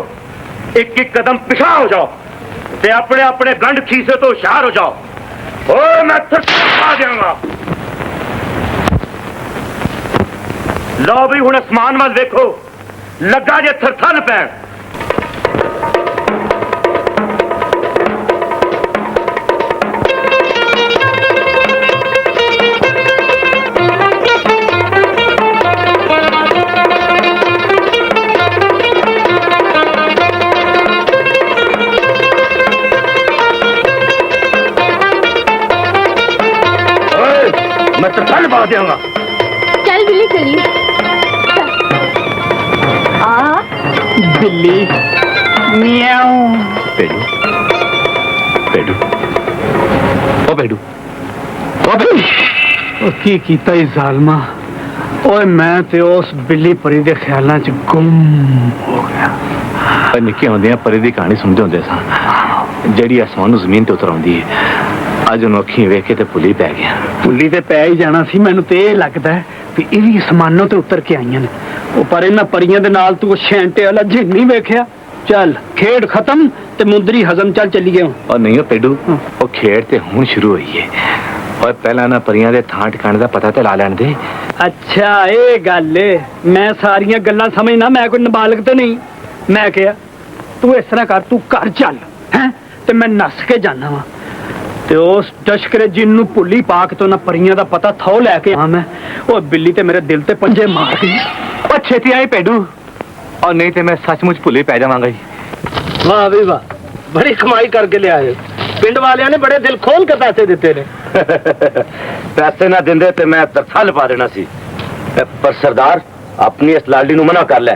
एक एक कदम पिछा हो जाओ ते अपने अपने गंढ खीसे तो होशियार हो जाओ। ओ मैं खा देऊंगा। लो भाई हुण आसमान मत देखो, लगा जे थरथल पैण। मैं तो थल पा देऊंगा। चल बिल्ली चलिए। आ बिल्ली मियाऊ। पेडू पेडू ओ पेडू ओ पेडू ओ की कीता ई जालमा। ओए मैं ते उस बिल्ली परी दे ख्यालां च गुम हो गया। निक्के होंदे परी दी कहानी सुनदे होंदे सा, जेड़ी आसमान नूं जमीन ते उतर आउंदी है। अज उन अखी वेख के ते भुली पै गया। भुली ते पै ही जाना सी। मैनू ते ये लगदा है कि ये भी आसमानों ते उतर के आईयां ने। ओ पर इन्हां परियां दे नाल तू छेंटे वाला जिन नहीं वेखिया। चल खेड खत्म ते मुंदरी हजम चल चली गए। और नहीं पेडू, वो खेड ते हुण शुरू हुई है। और पहला ना परियां दे थां ठिकाने दा पता ते ला लैण दे। अच्छा ये गल है, मैं सारियां गल्लां समझना, मैं कोई नाबालग तो नहीं। मैं क्या तू इस तरह कर, तू घर चल हैं ते मैं नस के जाना वा ते उस टशकरे जिन्नू भुली पाक तो ना परियां दा पता थो लैके आ मैं। ओ बिल्ली ते मेरे दिल ते पंजे मार गई। ओ छेती आई पेडू, और नहीं ते मैं सचमुच भुली पै जावांगा जी। वाह भी वाह, बड़ी कमाई करके ले आए। पिंड वालियां ने बड़े दिल खोल के पैसे दिते ने। पैसे ना दिंदे ते मैं तरथल पा देना सी। पर सरदार अपनी इस लाडली नु मना कर ले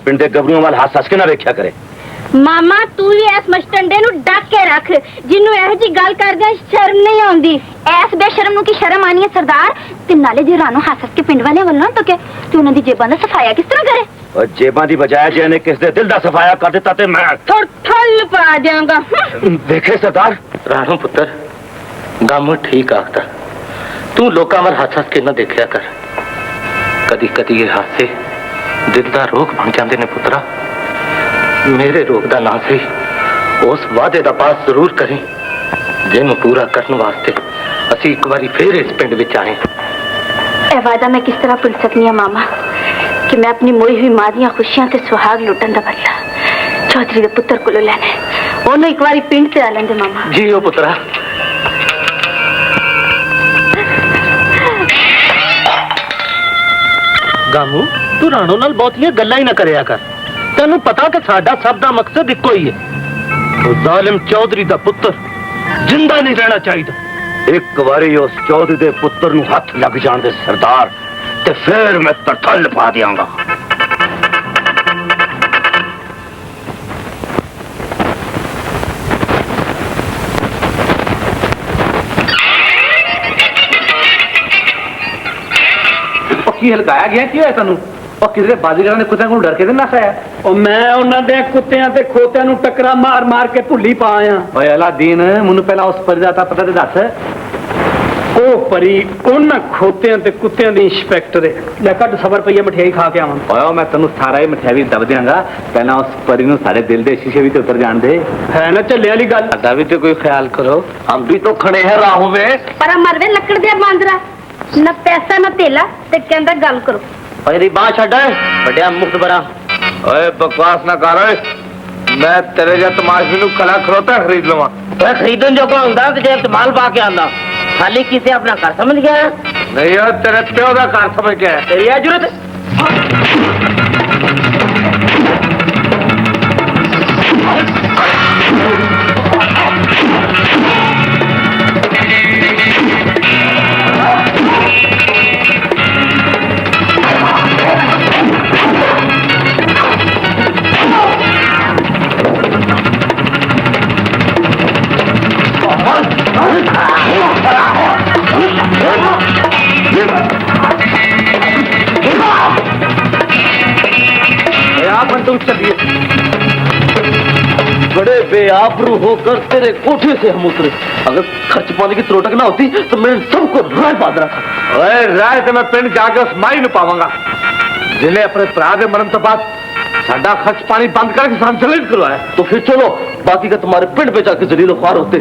पिंड के गबरूआं वाल हाथ सच के ना वेख्या करे। मामा तू भी इस मस्टंडे नु डक के रख जिन्नू ਇਹੋ जी गल करदे शर्म नहीं आउंदी। ऐस बेशरम नु की शर्म आनी है सरदार। ते नाले जे रानो हंस के पिंड वाले वल्लों तो के तू उन्हां दी जेबां दा सफाया किस तरह करे? और जेबां दी बजाय जे ने किस दे दिल दा सफाया कर दिता ते मैं ठल पा जाऊंगा। देखे सरदार राणो पुत्र गम ठीक आखदा तू लोकां वाल हस हस के ना देखिया कर। कदी कदी ये हासे दिल दा रोग बन जांदे ने पुत्रा। मेरे रोग दा ना सही उस वादे दा पास जरूर करें जिन्हों पूरा करने वास्ते असी एक बारी फिर इस पिंड विच आए। ए वादा मैं किस तरह भुल सकनी है मामा कि मैं अपनी मोई हुई मां दियां खुशियां ते सुहाग लुटन दा बदला चौधरी दे पुत्र कोलों लेना है। ओनू एक बारी पिंड ते आ लेंदे मामा। जी ओ पुत्रा। गामू तू राणो नाल बहुतियां गल्लां ही ना करया कर। तेनू पता कि साडा सब दा मकसद इक्को ही है। वो जालिम चौधरी दा पुत्र जिंदा नहीं रहना चाहिए। एक बारी उस चौधरी दे पुत्र नु हाथ लग जान दे सरदार ते फिर मैं तठल पा दियांगा। की हलकाया गया की है तनु और किसी बाजीगर ने कुत्ते को डर के ना खाया। और मैं उन्होंने कुत्तियां ते खोतियां नु टकरा मार मार के भुल्ली पा आया। ओए अलादीन मुन्नू पहला उस परी दा पता ते दस। ओ परी उन खोतियां ते कुत्तियां दी इंस्पेक्टर है। ले कट सबर पईया मठियाई खा के आवां। ओए मैं तनु सारा ही मठियाई दब देंगा। पहला उस परी नु सारे दिल दे शीशे भी ते उतर जान दे। है ना चले वाली गल। साडा भी तो कोई ख्याल करो हम भी तो खड़े हैं राहों में। पर मरवे लकड़ दे बांदरा न पैसा न तेला ते कहंदा गल करो। मेरी बात छड़ बड़िया मुफ्त बरा। ओए बकवास ना कर ओए। मैं तेरे जा तमाशे नु कला खरोता खरीद लवां। ओए खरीदन जो को हुंदा ते जे माल पा के आंदा खाली किसे अपना घर समझ गया। नहीं यार तेरे प्यो दा घर समझ के है। तेरी जरूरत बड़े बेआबरू होकर तेरे कोठे से हम उतरे। अगर खर्च पाने की त्रोटक ना होती तो मैं सबको राय बांध रखा। ओए राय तो मैं पिंड जाके उस माई नु पावांगा जिन्हें अपने भरा के मरण तो बाद साडा खर्च पानी बंद करके संचालित करवाया। तो फिर चलो बाकी का तुम्हारे पिंड पे जाके जलीलो ख्वार होते।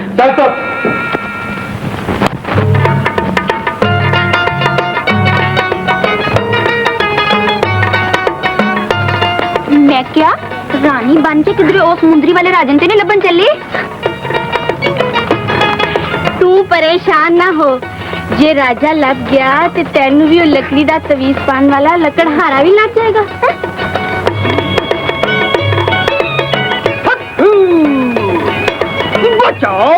मैं क्या रानी बन के किधरे उस मुंदरी वाले राजन ते नहीं लबन चली? तू परेशान ना हो जे राजा लग गया ते तेनू भी लकड़ी दा तवीज पान वाला लकड़हारा भी लग जाएगा। बचाओ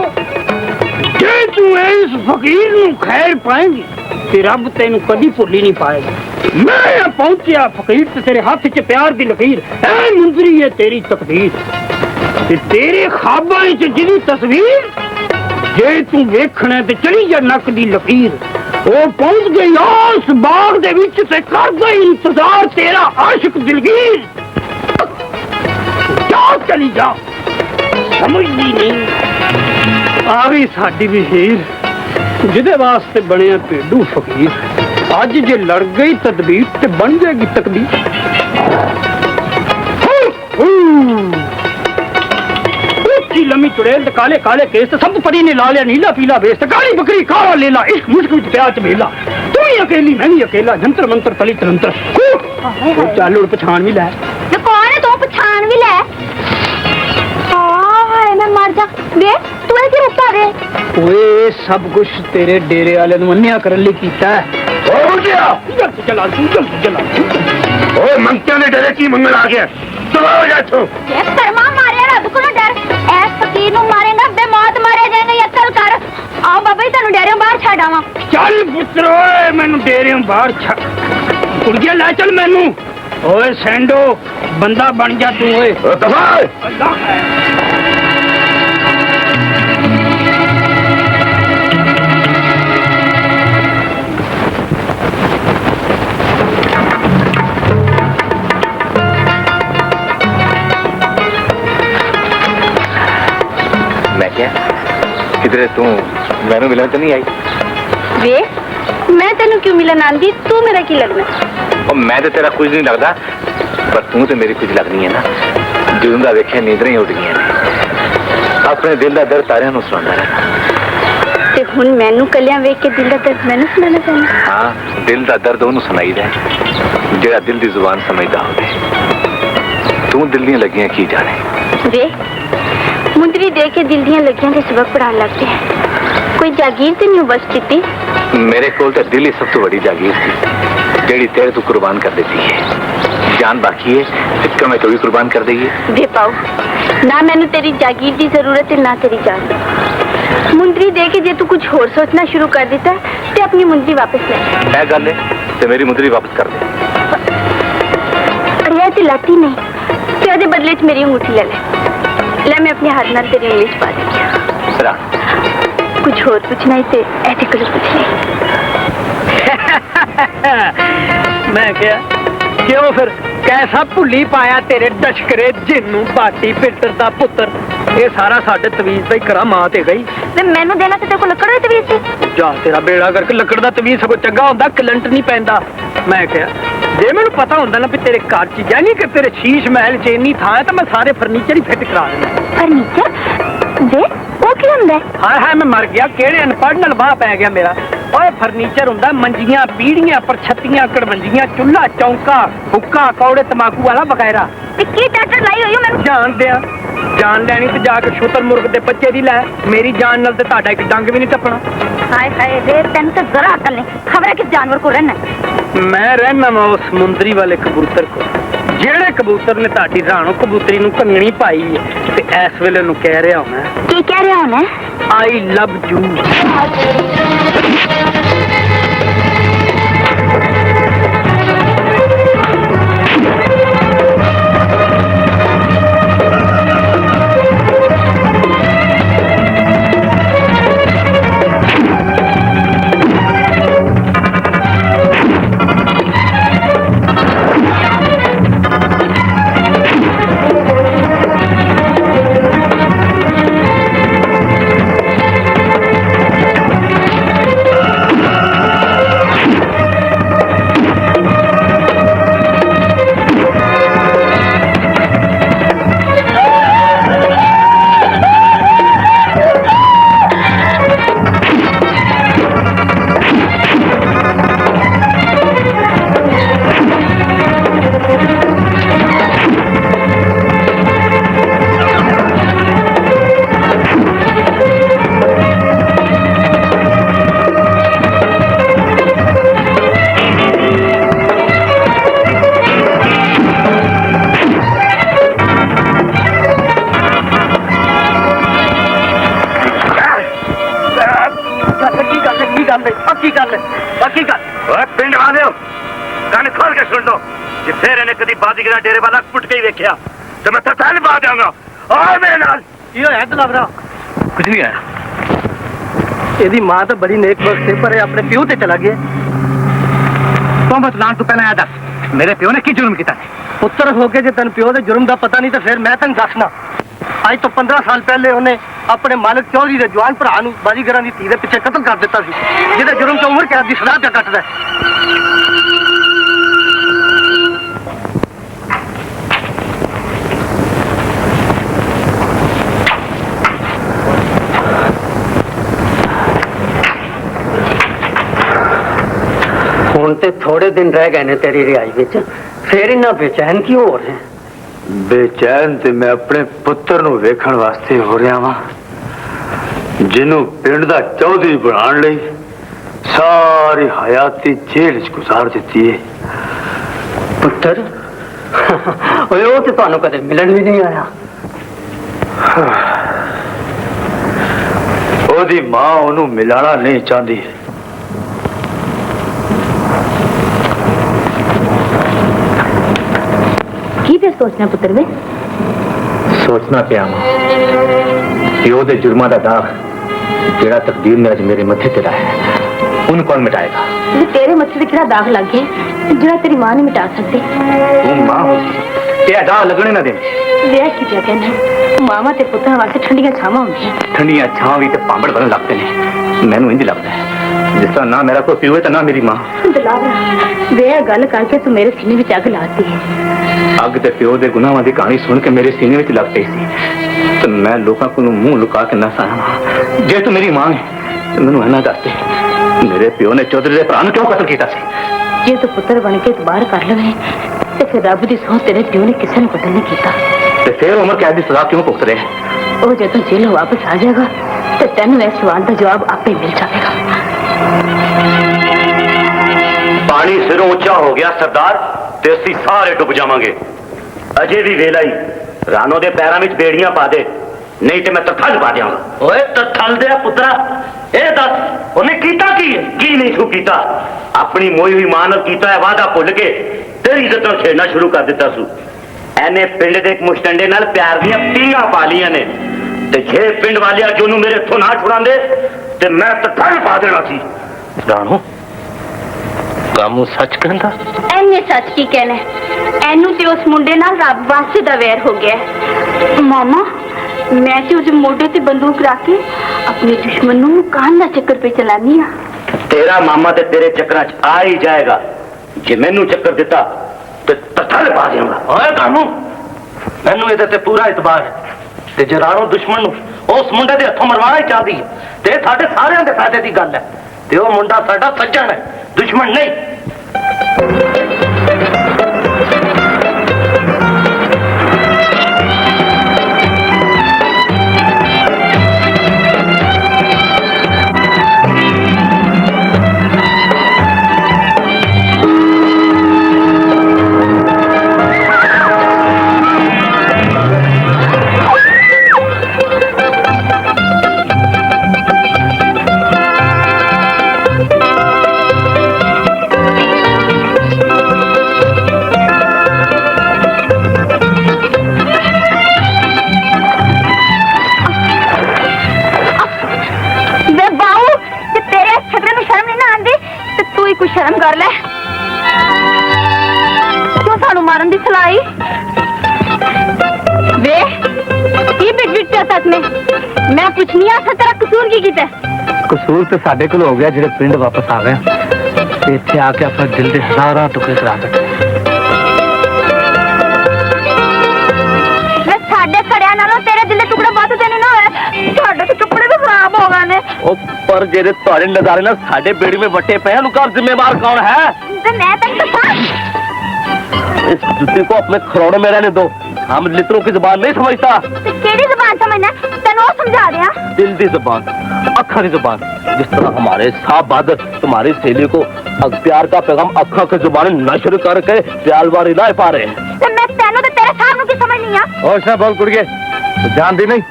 जे तू इस फकीर नु खैर पाएंगी ते रब तेनू कदी भुल्ली नहीं पाएगा। मैं पहुंचिया फकीर ते तेरे हाथ च प्यार दी लकीर ऐ मुंदरी है तेरी तकदीर ते तेरे ख्वाबां च जिहदी तस्वीर जे तू वेखना ते चली जा नक दी लकीर। ओ पहुंच गई उस बाग दे विच ते कर दे इंतजार तेरा आशिक दिलगीर। जा चली जा समझदी नहीं आ गई साडी भी हीर जिदे वास्ते बनया भेडू फकीर। आज जे लड़ गई तदबीर ते बन जाएगी तकदीर। ऊंची लम्मी चुड़ैल ते काले काले केस सब परी ने ला लिया नीला पीला बेस ते काली बकरी काला लेला इस मुश्क विच प्यार च मेला। तू ही अकेली मैं भी अकेला जंतर मंतर तली तंत्र चालू पछाण भी लै। कौन है तू पछाण भी लै? हाय मैं मर जा बे तू ऐ की रुका दे। ओए सब कुछ तेरे डेरे वाले ने मन्निया करन लई कीता है। जल्दी चला जल्दी चला। ओए मंगतिया ने डेरे की मंगल आ गया। चलो जा छो ये कर्मा मारे रब को ना डर ऐस फकीर नु मारेगा बे मौत मारे जाएंगे अक्ल कर। आओ बाबा जी तन्नू डेरे बाहर छड़ आवां। चल पुत्र ओए मैनू डेरे बाहर छड़ कुड़िया लै चल मैनू ओए सैंडो बंदा बन जा तू ओए मैं क्या किधरे तू मैनू मिलन तो नहीं आई वे मैं तेन क्यों मिलन आंदी तू मेरा की लगना और मैं तो तेरा कुछ नहीं लगता पर तू तो मेरी कुछ लगनी है ना ਜਦੋਂ ਦਾ ਵੇਖਿਆ ਨੀਂਦਰਾਂ ਹੀ ਉੱਡ ਗਈਆਂ ਨੇ ਆਪਣੇ ਦਿਲ ਦਾ ਦਰਦ ਤਾਰਿਆਂ ਨੂੰ ਸੁਣਾਉਂਦਾ ਰਹਿਣਾ ਤੇ ਹੁਣ ਮੈਨੂੰ ਕੱਲਿਆਂ ਵੇਖ ਕੇ ਦਿਲ ਦਾ ਦਰਦ ਮੈਨੂੰ ਸੁਣਾਉਣਾ ਚਾਹੁੰਦਾ ਹਾਂ ਦਿਲ ਦਾ ਦਰਦ ਉਹਨੂੰ ਸੁਣਾਈਦਾ ਜਿਹੜਾ ਦਿਲ ਦੀ ਜ਼ੁਬਾਨ ਸਮਝਦਾ ਹੋਵੇ ਤੂੰ ਦਿਲ ਦੀਆਂ ਲੱਗੀਆਂ ਕੀ ਜਾਣੇ ਵੇ ਮੁੰਦਰੀ ਦੇ ਕੇ ਦਿਲ ਦੀਆਂ ਲੱਗੀਆਂ ਦੇ ਸਬਕ ਪੜਾਉਣ ਲੱਗਦੇ ਕੋਈ ਜਾਗੀਰ ਤੇ ਨਹੀਂ ਬਸ ਦਿੱਤੀ ਮੇਰੇ ਕੋਲ ਤਾਂ ਦਿਲ ਹੀ ਸਭ ਤੋਂ ਵੱਡੀ ਜਾਗੀਰ ਸੀ ਜਿਹੜੀ ਤੇਰੇ ਤੋਂ ਕੁਰਬਾਨ ਕਰ ਦਿੱਤੀ ਹੈ जान बाकी है इसका मैं तो भी कुर्बान कर देगी वे पाओ ना मैंने तेरी जागीर की जरूरत है ना तेरी जान मुंदरी दे के जे तू कुछ और सोचना शुरू कर देता है तो अपनी मुंदरी वापस ले मैं गल है तो मेरी मुंदरी वापस कर दे अरे तो लाती नहीं तो बदले च मेरी अंगूठी ले ले मैं अपने हाथ नाल तेरी उंगली च पा दी कुछ और पूछना है तो ऐसे कुछ पूछ ले मैं क्या क्यों फिर कैसा भुली पाया तेरे डशकरे जिन्नू बाटी फिल्टर दा पुत्र ये सारा साडे तवीज दा ही करा मां ते गई ते मैनू देना ते तेरे को लकड़ दा तवीज सी जा तेरा बेड़ा करके लकड़ दा तवीज सगो चंगा हुंदा कलंट नहीं पैंदा मैं क्या जे मैनू पता हुंदा ना भी तेरे घर च यानी कि तेरे शीश महल च इन्नी थां है तो मैं सारे फर्नीचर ही फिट करा देना फर्नीचर वे वो की हुंदा हाय हाय मैं मर गया केड़े अनपढ़ नाल बाह पै गया मेरा ओए फर्नीचर हुंदा मंजियां पीढ़ियां परछत्तियां कड़वंजियां चुल्हा चौंका हुक्का कौड़े तमाकू वाला वगैरह ते की टाटर लाई होई मैनू जान दिया जान लैनी तो जाके शुतर मुर्ग दे बच्चे दी लै मेरी जान नाल ते ਤੁਹਾਡਾ एक डंग भी नहीं टपना हाय हाय वे तैनू तो जरा अकल नहीं खबर है किस जानवर को रहना मैं रहना वा उस मुंदरी वाले कबूतर को ਜਿਹੜੇ ਕਬੂਤਰ ਨੇ ਤੁਹਾਡੀ ਰਾਣੋ ਕਬੂਤਰੀ ਨੂੰ ਕੰਗਣੀ ਪਾਈ ਹੈ ਤੇ ਇਸ ਵੇਲੇ ਨੂੰ ਕਹਿ ਰਿਹਾ ਹਾਂ ਕੀ ਕਹਿ ਰਿਹਾ ਹਾਂ ਆਈ ਲਵ ਯੂ पिंड वाले कान खोल के सुन लो जे फिर इन्हें कदी बाजीगर डेरे वाला पुट के ही वेख्या तो मैं तत्काल पा देंगा और मेरे नाल ये है तो लग कुछ नहीं है ਇਹਦੀ ਮਾਂ ਤਾਂ ਬੜੀ ਨੇਕ ਬਖਤ ਸੀ ਪਰ ਇਹ ਆਪਣੇ ਪਿਓ ਤੇ ਚਲਾ ਗਿਆ तो बतलान तू पहले आया दस मेरे प्यो ने की जुर्म किया ਪੁੱਤਰ ਹੋ ਕੇ ਜੇ ਤੈਨੂੰ ਪਿਓ ਦੇ ਜੁਰਮ ਦਾ ਪਤਾ ਨਹੀਂ ਤਾਂ ਫਿਰ ਮੈਂ ਤੈਨੂੰ ਦੱਸਣਾ ਅੱਜ ਤੋਂ 15 ਸਾਲ ਪਹਿਲੇ ਉਹਨੇ ਆਪਣੇ ਮਾਲਕ ਚੌਧਰੀ ਦੇ ਜਵਾਨ ਭਰਾ ਨੂੰ ਬਾਜੀਗਰਾਂ ਦੀ ਧੀ ਦੇ ਪਿੱਛੇ ਕਤਲ ਕਰ ਦਿੱਤਾ ਸੀ ਜਿਹਦੇ ਜੁਰਮ ਤੋਂ ਉਮਰ ਕੈਦ ਦੀ ਸਜ਼ਾ ਪਿਆ ਕੱਟਦਾ ਹੁਣ ਤੇ ਥੋੜੇ ਦਿਨ ਰਹਿ ਗਏ ਨੇ ਤੇਰੀ ਰਿਹਾਈ ਵਿੱਚ ਫੇਰ ਇੰਨਾ ਬੇਚੈਨ ਕਿਉਂ ਹੋ ਰਿਹਾ ਬੇਚੈਨ ਤੇ ਮੈਂ ਆਪਣੇ ਪੁੱਤਰ ਨੂੰ ਵੇਖਣ ਵਾਸਤੇ ਹੋ ਰਿਹਾ ਵਾਂ ਜਿਹਨੂੰ ਪਿੰਡ ਦਾ ਚੌਧਰੀ ਬਣਾਉਣ ਲਈ ਸਾਰੀ ਹਯਾਤੀ ਜੇਲ੍ਹ 'ਚ ਗੁਜ਼ਾਰ ਦਿੱਤੀ ਹੈ ਪੁੱਤਰ ਓਏ ਉਹ ਤੇ ਤੁਹਾਨੂੰ ਕਦੇ ਮਿਲਣ ਵੀ ਨਹੀਂ ਆਇਆ ਉਹਦੀ ਮਾਂ ਉਹਨੂੰ ਮਿਲਾਣਾ ਨਹੀਂ ਚਾਹੁੰਦੀ फिर सोचना पुत्र वे सोचना पिया प्यो दे जुर्मां दा दाग जेड़ा तकदीर ने अज मेरे मथे ते लाया उन कौन मिटाएगा? तेरे मत्थे ते किहड़ा दाग लग गया जेड़ा तेरी मां नहीं मिटा सकती? तू मां ते दाग लगने ना दे। वे की पिया कहना मामा ते पुत्तां वास्ते ठंडियां छावां होंदियां। ठंडियां छां भी ते पांबड़ बनन लगते ने। मैनू इंज लगदा है जिस तरह ना मेरा कोई प्यो है ते ना मेरी मां। दलावरा वे गल करके तू मेरे सीने विच अग लाती है। अग ते प्यो दे गुनाहां दी कहानी सुन के मेरे सीने विच लग पई सी ते मैं लोकां कोलों मुंह लुका के ना सहां। जे तू मेरी मां है ते मैनू इन्ना दस दे मेरे प्यो ने चौधरी दे भरा नूं क्यों कतल कीता सी? जे तू पुत्र बन के बाहर कर लवे ते फिर रब दी सौं तेरे प्यो ने किसी ने कतल नहीं कीता ते फिर उम्र कैद दी सजा क्यों भुगत रहे? ਉਹ ਜਦੋਂ ਜੇਲੋਂ ਵਾਪਸ ਆ ਜਾਏਗਾ ਤੇ ਤੈਨੂੰ ਇਸ ਸਵਾਲ ਦਾ ਜਵਾਬ ਆਪੇ ਮਿਲ ਜਾਵੇਗਾ। पानी सिरों उच्चा हो गया सरदार ते असीं सारे डुब जावांगे। अजे भी वेला ही रानो दे पैरां विच बेड़ियां पा दे नहीं ते मैं तरथल पा देवांगा। ओए तरथल दे पुत्रा ए दस उन्हें कीता की है? की नहीं छू कीता अपनी मोई हुई मां नाल कीता है वादा भुल के तेरी इज्जत नाल खेलना शुरू कर दिता सू। एने पिंड दे एक मुस्टंडे नाल प्यार दियां पींगां पा लियां ने ते जे पिंड वालिया कि उन्होंने मेरे इत्थों ना छुड़ांदे ते मैं तरथल पा देना सी। राणो कामू सच कहंदा? ਐਨੇ ਸੱਚ ਕੀ ਕਹਿਣਾ ਐਨੂੰ ਤੇ ਉਸ ਮੁੰਡੇ ਨਾਲ ਰੱਬ ਵਾਸਤੇ ਦਾ ਵੈਰ ਹੋ ਗਿਆ। ਮਾਮਾ ਮੈਂ ਤੇ ਉਹਦੇ ਮੋਢੇ ਤੇ ਬੰਦੂਕ ਰੱਖ ਕੇ ਆਪਣੇ ਦੁਸ਼ਮਣ ਨੂੰ ਕਾਨ ਦਾ ਚੱਕਰ पे ਚਲਾਨੀ ਆ। तेरा मामा ते तेरे चक्कर च आ ही जाएगा जे मैनू चक्कर दिता ते तरथल पा देऊंगा। ओए कामू मैनू ਇਹਦੇ ਤੇ ਪੂਰਾ ਇਤਬਾਰ ਹੈ ਤੇ ਜੇ ਰਾਣੋ ਦੁਸ਼ਮਣ ਨੂੰ ਉਸ ਮੁੰਡੇ ਦੇ ਹੱਥੋਂ ਮਰਵਾਉਣਾ ਹੀ ਚਾਹਦੀ ਹੈ ਤੇ ਇਹ ਸਾਡੇ ਸਾਰਿਆਂ ਦੇ ਫਾਇਦੇ ਦੀ ਗੱਲ ਹੈ ਤੇ ਉਹ ਮੁੰਡਾ ਸਾਡਾ ਸੱਜਣ ਹੈ ਦੁਸ਼ਮਣ ਨਹੀਂ। शर्म कर ले क्यों सानू मारन दी सलाई वे की बिट बिट पे सच में मैं पूछनी आ तेरा कसूर की कीता? कसूर तो साडे कोल हो गया जेडे पिंड वापस आ गए ते इत्थे आके अपने दिल दे हजारां टुकड़े करा बैठे। मैं साडे खड़िया नालों तेरे दिल दे टुकड़े बहुत देने ना होए साडे तो टुकड़े भी खराब हो गए ने। ओ पर जेडे तोड़े नजारे ना साडे बेड़ी में बटे पे हैं उनका जिम्मेवार कौन है? तो मैं तक तो इस जुत्ती को अपने खरोड़े में रहने दो हम लिटरों की जुबान नहीं समझता। तो केड़ी जुबान समझना तेनू समझा दिया। दिल दी जुबान अखा की जुबान जिस तरह हमारे साहब बहादुर तुम्हारी सहेली को प्यार का पैगाम अखा की जुबान नशर करके प्यालवारी ला पा रहे हैं। तो मैं तेनू तो तेरे साहब की समझ नहीं आ। होश ना बोल कुड़िए तो जानती नहीं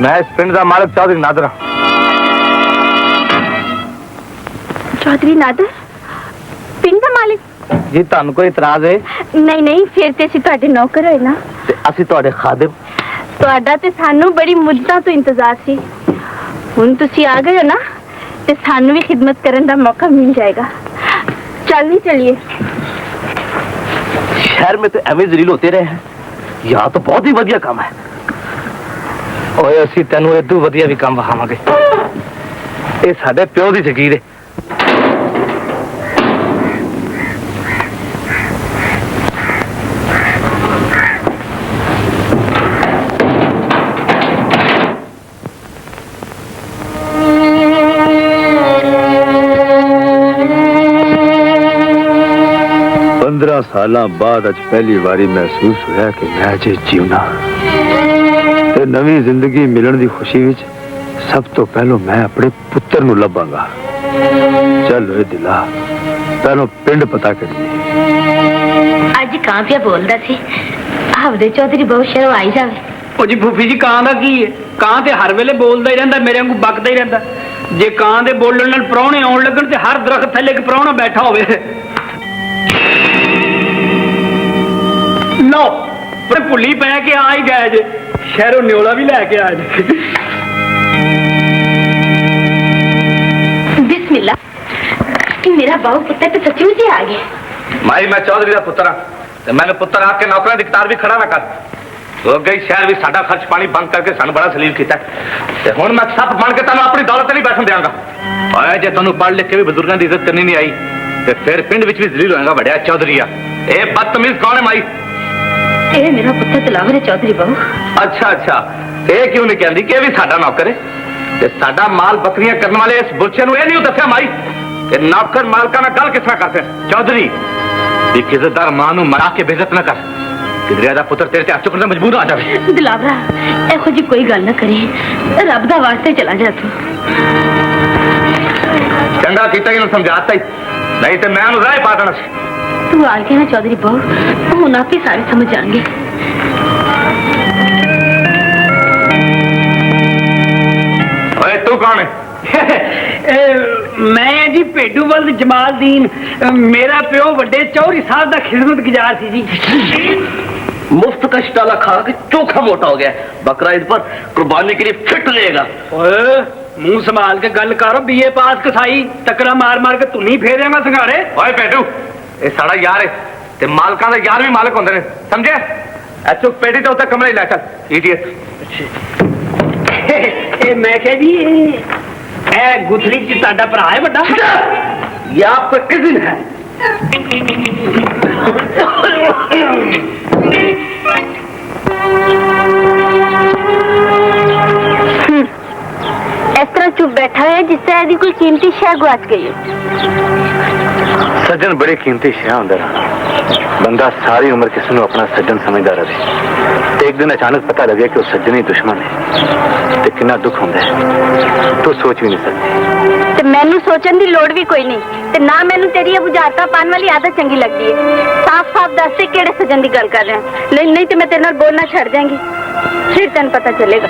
मैं इस पिंड का मालिक चौधरी नादर। चौधरी नादर पिंड का मालिक? जी तुहानू कोई इतराज है? नहीं नहीं फिर ते असीं तुहाडे नौकर होए ना। ते असीं तुहाडे खादिम। तुहाडा ते सानू बड़ी मुद्दतां तो इंतजार सी हुण तुसीं आ गए हो ना ते सानू भी खिदमत करन दा मौका मिल जाएगा। चल नहीं चलिए। शहर में तो एवं जलील होते रहे हैं यहाँ तो बहुत ही वधिया काम है। ओए असीं तैनू इदू वधिया भी काम विखावांगे। ये साडे प्यो दी जगीर है। साल बाद अज पहली बारी महसूस होया कि मैं अजे जीवना ते नवी जिंदगी मिलन की खुशी विच सब तो पहलो मैं अपने पुत्र नूं लभांगा। चल ओए दिला पहलो पिंड पता करिए। अज कां पिया बोलदा सी आपदे चौधरी बहुत शर्म आई जावे। ओ जी फूफी जी कां दा की है? कां ते हर वेले बोलदा ही रहिंदा मेरे वांगू बकदा ही रहिंदा। जे कां दे बोलण नाल प्राहुणे आउण लगण ते हर दरख्त थल्ले एक प्राहुणा बैठा होवे। लो पर भुली पै के आ ही गए जे शहरों न्योला भी लैके आ जे बिस्मिल्लाह मेरा बाबू पुत्र तो सचमुच ही आ गया माई मैं चौधरी का पुत्र हाँ मैंने पुत्र आके नौकरा की कतार भी खड़ा ना कर हो गई शहर भी साडा खर्च पानी बंद करके सानू बड़ा सलील किया हुण मैं सप बन के तेन अपनी दौलत नहीं बैठन देंगा और जे तेन पढ़ लिख के भी बुजुर्गों की इज्जत करनी नहीं आई तो फिर पिंड विच भी जलील होएगा बड़िया चौधरी ए बदतमीज कौन है माई ये मेरा पुत्र दिलावर है चौधरी बहू अच्छा अच्छा ये क्यों नहीं कहती कि भी साडा नौकर है ते साडा माल बकरियां करने वाले इस बुरछे नूं नहीं दस्या माई ते नौकर मालका नाल गल किस तरह करते चौधरी एक इज्जतदार मां नूं मरा के बेइज्जत ना कर किधरिया दा पुत्र तेरे ते हथ चुकण दा मजबूर आ जावे दिलावरा एहो जी कोई गल ना करी रब दा वास्ते चला जा तू चंगा कीता कि समझाता ही नहीं तो मैं उन्हें राय पा देना तू आ गया ना चौधरी बहू हम आप ही सारे समझ जाएंगे तू कौन है मैं जी भेडू बल्द जमालदीन मेरा प्यो बड़े चौधरी साहब का खिदमत गुजार सी जी मुफ्त का शटाला खा के चोखा मोटा हो गया बकरा ईद पर कुर्बानी के लिए फिट रहेगा मुंह संभाल के गल करो बीए पास कसाई टकरा मार मार के तू नहीं फेरेगा संघारे ओए भेडू ये साड़ा यार है ते मालकां दे यार भी मालक होंदे ने समझे ऐसो पेटी तो उत्ते कमरे लै चल इडियट मैं कह जी ए गुथली च ताड़ा भरा है बड़ा ये आपका कजिन है इस तरह चुप बैठा है जिससे यदि कोई कीमती शय गुआच गई है सज्जन बड़े कीमती शह होंगे बंदा सारी उम्र किसी ने अपना सज्जन समझदा रहे एक दिन अचानक पता लगे कि वो सज्जन ही दुश्मन है तो कितना दुख होंगे तो सोच भी नहीं सकती ते मैनू सोचन की लोड़ भी कोई नहीं ते ना मैनू तेरी बुझारता पान वाली आदत चंगी लगती है साफ साफ दस से केड़े सजन की गल कर रहे हैं नहीं तो मैं तेरे नाल बोलना छड़ देंगी फिर तेन पता चलेगा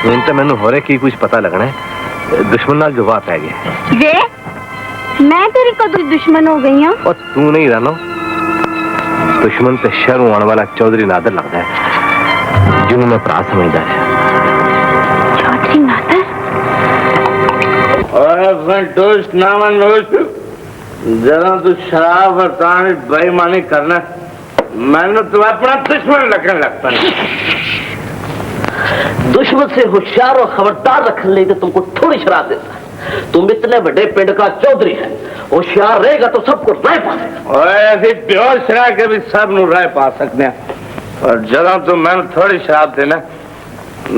ਹੁਣ ਤਾਂ ਮੈਨੂੰ ਹੋ ਰਿਹਾ ਕੀ ਕੁਝ ਪਤਾ ਲੱਗਣਾ ਹੈ ਦੁਸ਼ਮਣ ਨਾਲ ਜਵਾਬ ਪੈ ਗਿਆ जे मैं तेरी कदू दुश्मन हो गई हूं और तू नहीं रहना दुश्मन ते शहरों आने वाला चौधरी नादर लगता है जिन्होंने मैं भरा समझदा है चौधरी नादर ओए दोस्त नामन दोस्त जरा तू शराब और तानी बेईमानी करना मैंने तो अपना दुश्मन लगने लगता है दुश्मन से होशियार और खबरदार रखने लिए तो तुमको थोड़ी शराब देता है तुम इतने बड़े पिंड का चौधरी है होशियार रहेगा तो सबको राय पा देगा ऐसी बेहोश शराब के भी सब नु राय पा सकते हैं और जरा तो मैंने थोड़ी शराब देना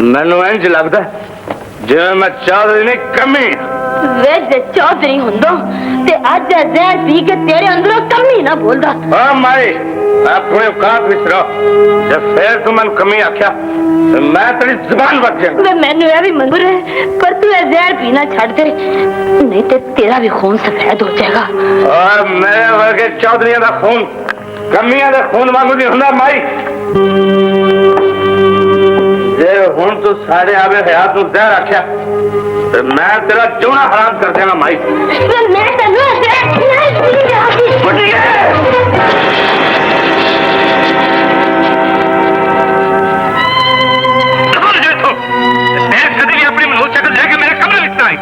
मैंने इंज लगता जो मैं चौधरी नहीं कमी वे जे चौधरी हुंदो ते अज जहर पी के तेरे अंदरों कमी ना बोलदा हाँ माई अपने औकात विच रहो जब फिर तू मैंने कमी आख्या तो मैं तेरी जुबान बच जाऊंगा वे मैनू यह भी मंजूर है पर तू ये जहर पीना छड़ दे नहीं तो तेरा भी खून सफेद हो जाएगा और मेरे वर्गे चौधरियों का खून कमियां का खून वांगू नहीं हुंदा माई जे हुण तू सारे आवे हयात नूं जहर आख्या तो मैं तेरा चूना हराम कर देना माई मैं तन्नू कभी भी अपनी मनोज शक्ल लेके मेरे कमरे में आई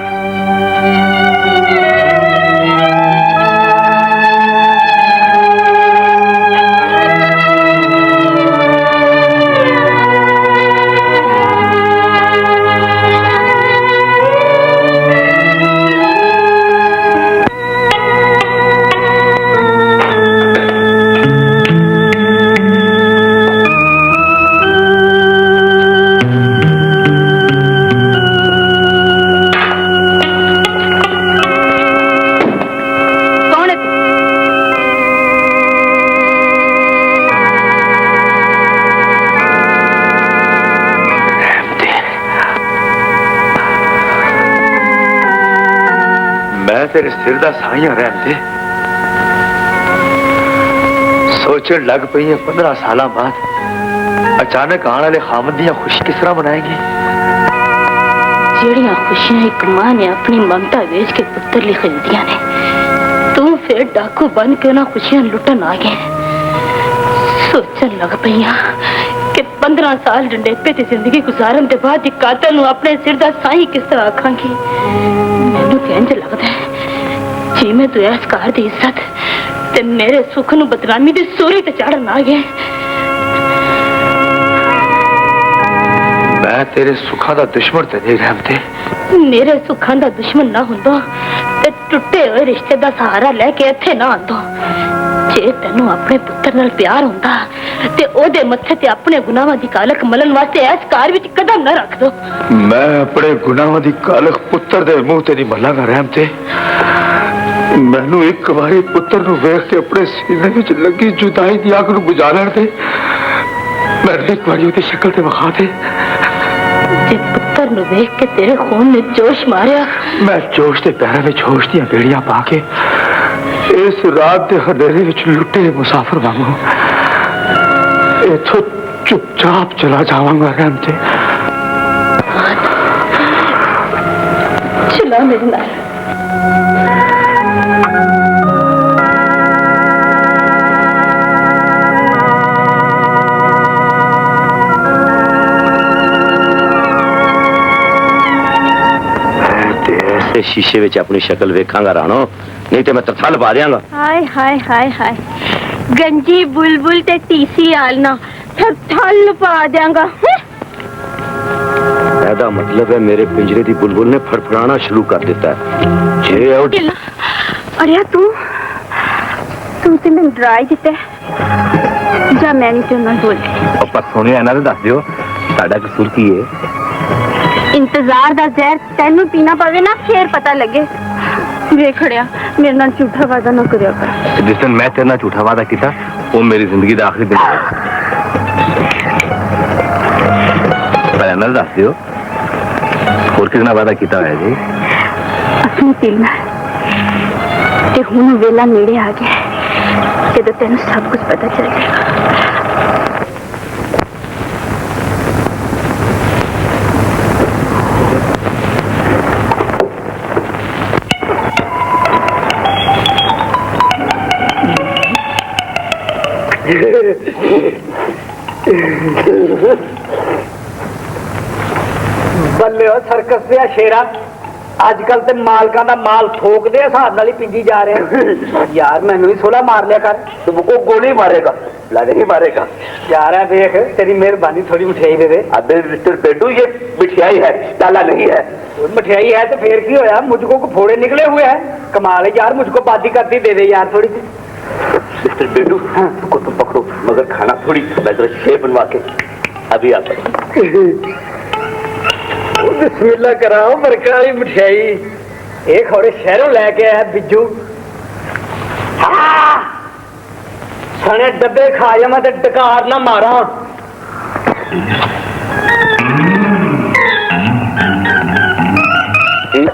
तेरे सिर दा साइयां रहते सोचन लग पई है 15 साल बाद अचानक आने वाले खामद दियां खुशी किस तरह मनाएंगे ਜਿਹੜੀਆਂ ਖੁਸ਼ੀਆਂ ਇੱਕ ਮਾਂ ਨੇ ਆਪਣੀ ਮਮਤਾ ਵੇਚ ਕੇ ਪੁੱਤਰ ਲਈ ਖਰੀਦੀਆਂ ਨੇ, ਤੂੰ ਫਿਰ ਡਾਕੂ ਬਣ ਕੇ ਉਹਨਾਂ ਖੁਸ਼ੀਆਂ ਲੁੱਟਣ ਆ ਗਿਆ। ਸੋਚਣ ਲੱਗ ਪਈਆਂ ਕਿ 15 ਸਾਲ ਡੰਡੇਪੇ ਤੇ ਜ਼ਿੰਦਗੀ ਗੁਜ਼ਾਰਨ ਦੇ ਬਾਅਦ ਇੱਕ ਕਾਤਲ ਨੂੰ ਆਪਣੇ ਸਿਰ ਦਾ ਸਾਈਂ ਕਿਸ ਤਰ੍ਹਾਂ ਆਖਾਂਗੀ। ਮੈਨੂੰ ਤਾਂ ਇੰਝ ਲੱਗਦਾ ਹੈ ਜਿਵੇਂ ਤੂੰ ਇਸ ਘਰ ਦੀ ਇੱਜ਼ਤ ਤੇ ਮੇਰੇ ਸੁੱਖ ਨੂੰ ਬਦਨਾਮੀ ਦੀ ਸੂਰੀ ਤੇ ਚੜਨ ਆ ਗਿਆ। मैं तेरे सुखा दा दुश्मन ते नहीं रहमते। मेरे सुखा दा दुश्मन ना हुंदा ते टुटे हुए रिश्ते दा सहारा लेके इत्थे ना आंदा। जे तैनू अपने पुत्तर नाल प्यार हुंदा ते ओदे मत्थे ते अपने गुनाहां दी कालख मलन वास्ते इस घर विच कदम ना रख दो। मैं अपने गुनाहां दी कालख पुत्तर दे मुंह ते नहीं मलांगा रहमते। मैनू एक बारी पुत्तर नू वेख के अपने सीने विच लगी जुदाई दी आग नू बुझा लैण दे। मैनू एक बारी ओदी शक्ल ते विखा दे। जे पुत्तर नू वेख के तेरे खून ने जोश मारिया, मैं जोश के पैरों में होश दियां बेड़ियां पा के इस रात के अंधेरे विच लुटे मुसाफिर वांगू इथों चुपचाप चला जावांगा रहमते। चला मेरे नाल। शीशे विच अपनी शक्ल वेखांगा राणो, नहीं तो मैं तरथल पा देंगा। हाय हाय हाय हाय, गंजी बुलबुल ते टीसी आलना थल पा देंगा। ऐदा मतलब है मेरे पिंजरे दी बुलबुल ने फड़फड़ाना शुरू कर दिता है। जे अरे तू ते मैं डराई दिते जा, मैं नहीं तेरे नाल बोलती। पर सुनिया ना तो दस दियो साडा कसूर की है। इंतजार दा जहर तेनू पीना पवे ना फिर पता लगे। वे खड़िया मेरे नाल झूठा वादा ना करिया कर। जिस दिन मैं तेरे नाल झूठा वादा किया वो मेरी जिंदगी दा आखिरी दिन है। ना दस दियो और किसना वादा किया है जी? अपने दिल नाल। ते हुण वेला नेड़े आ गया जदों तेनू सब कुछ पता चल जाएगा। बल्ले हो सर्कस दे शेरा, अजकल ते मालकां दा माल थोक दे हिसाब नाल ही पिंजी जा रहे हैं। यार मैनू भी सोला मार लिया कर। तुमको गोली मारेगा नहीं मारेगा यार है देख तेरी मेहरबानी, थोड़ी मिठाई दे दे। अबे मिस्टर पेटू ये मिठाई है, डाला नहीं है। मिठाई है तो फिर की होया, मुझको फोड़े निकले हुए हैं। कमाल है यार, मुझको बादी करती दे दे यार थोड़ी सी। मिस्टर पेटू को तुम पकड़ो मगर खाना थोड़ी, मैं जरा शेप बनवा के अभी आता। बिस्मिल्लाह कराओ बरकत वाली मिठाई। एक खौड़े शहरों लेके आया बिज्जू। सने डब्बे खा जा मैं डकार ना मारा।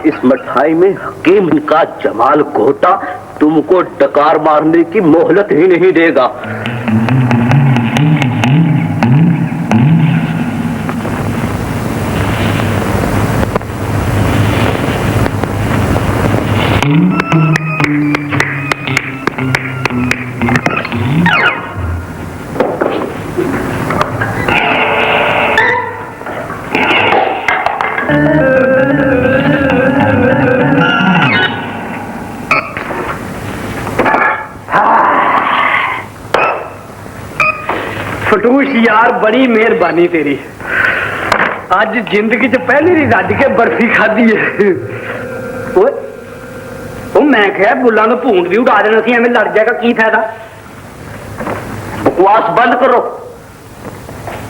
इस मिठाई में हकीम का जमाल कोटा तुमको डकार मारने की मोहलत ही नहीं देगा। फटूश यार बड़ी मेहरबानी तेरी। अज जिंदगी च पहली री रज के बर्फी खाधी है। मैं क्या बुल्ला तो भूंड भी उड़ा देना सी, एवं लड़ जाएगा की फायदा। बकवास बंद करो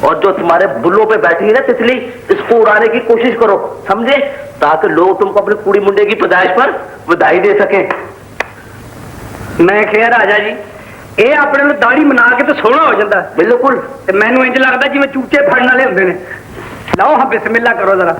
और जो तुम्हारे बुल्लों पे बैठी है ना तितली, इसको उड़ाने की कोशिश करो, समझे? ताकि लोग तुमको अपने कुड़ी मुंडे की पैदाइश पर बधाई दे सके। मैं क्या राजा जी ये अपने दाढ़ी मना के तो सोहना हो जाता। बिल्कुल। मैनू इंज लगता जिवें चूचे फड़न वाले होंदे ने। लाओ हाँ बिस्मिल्लाह करो जरा।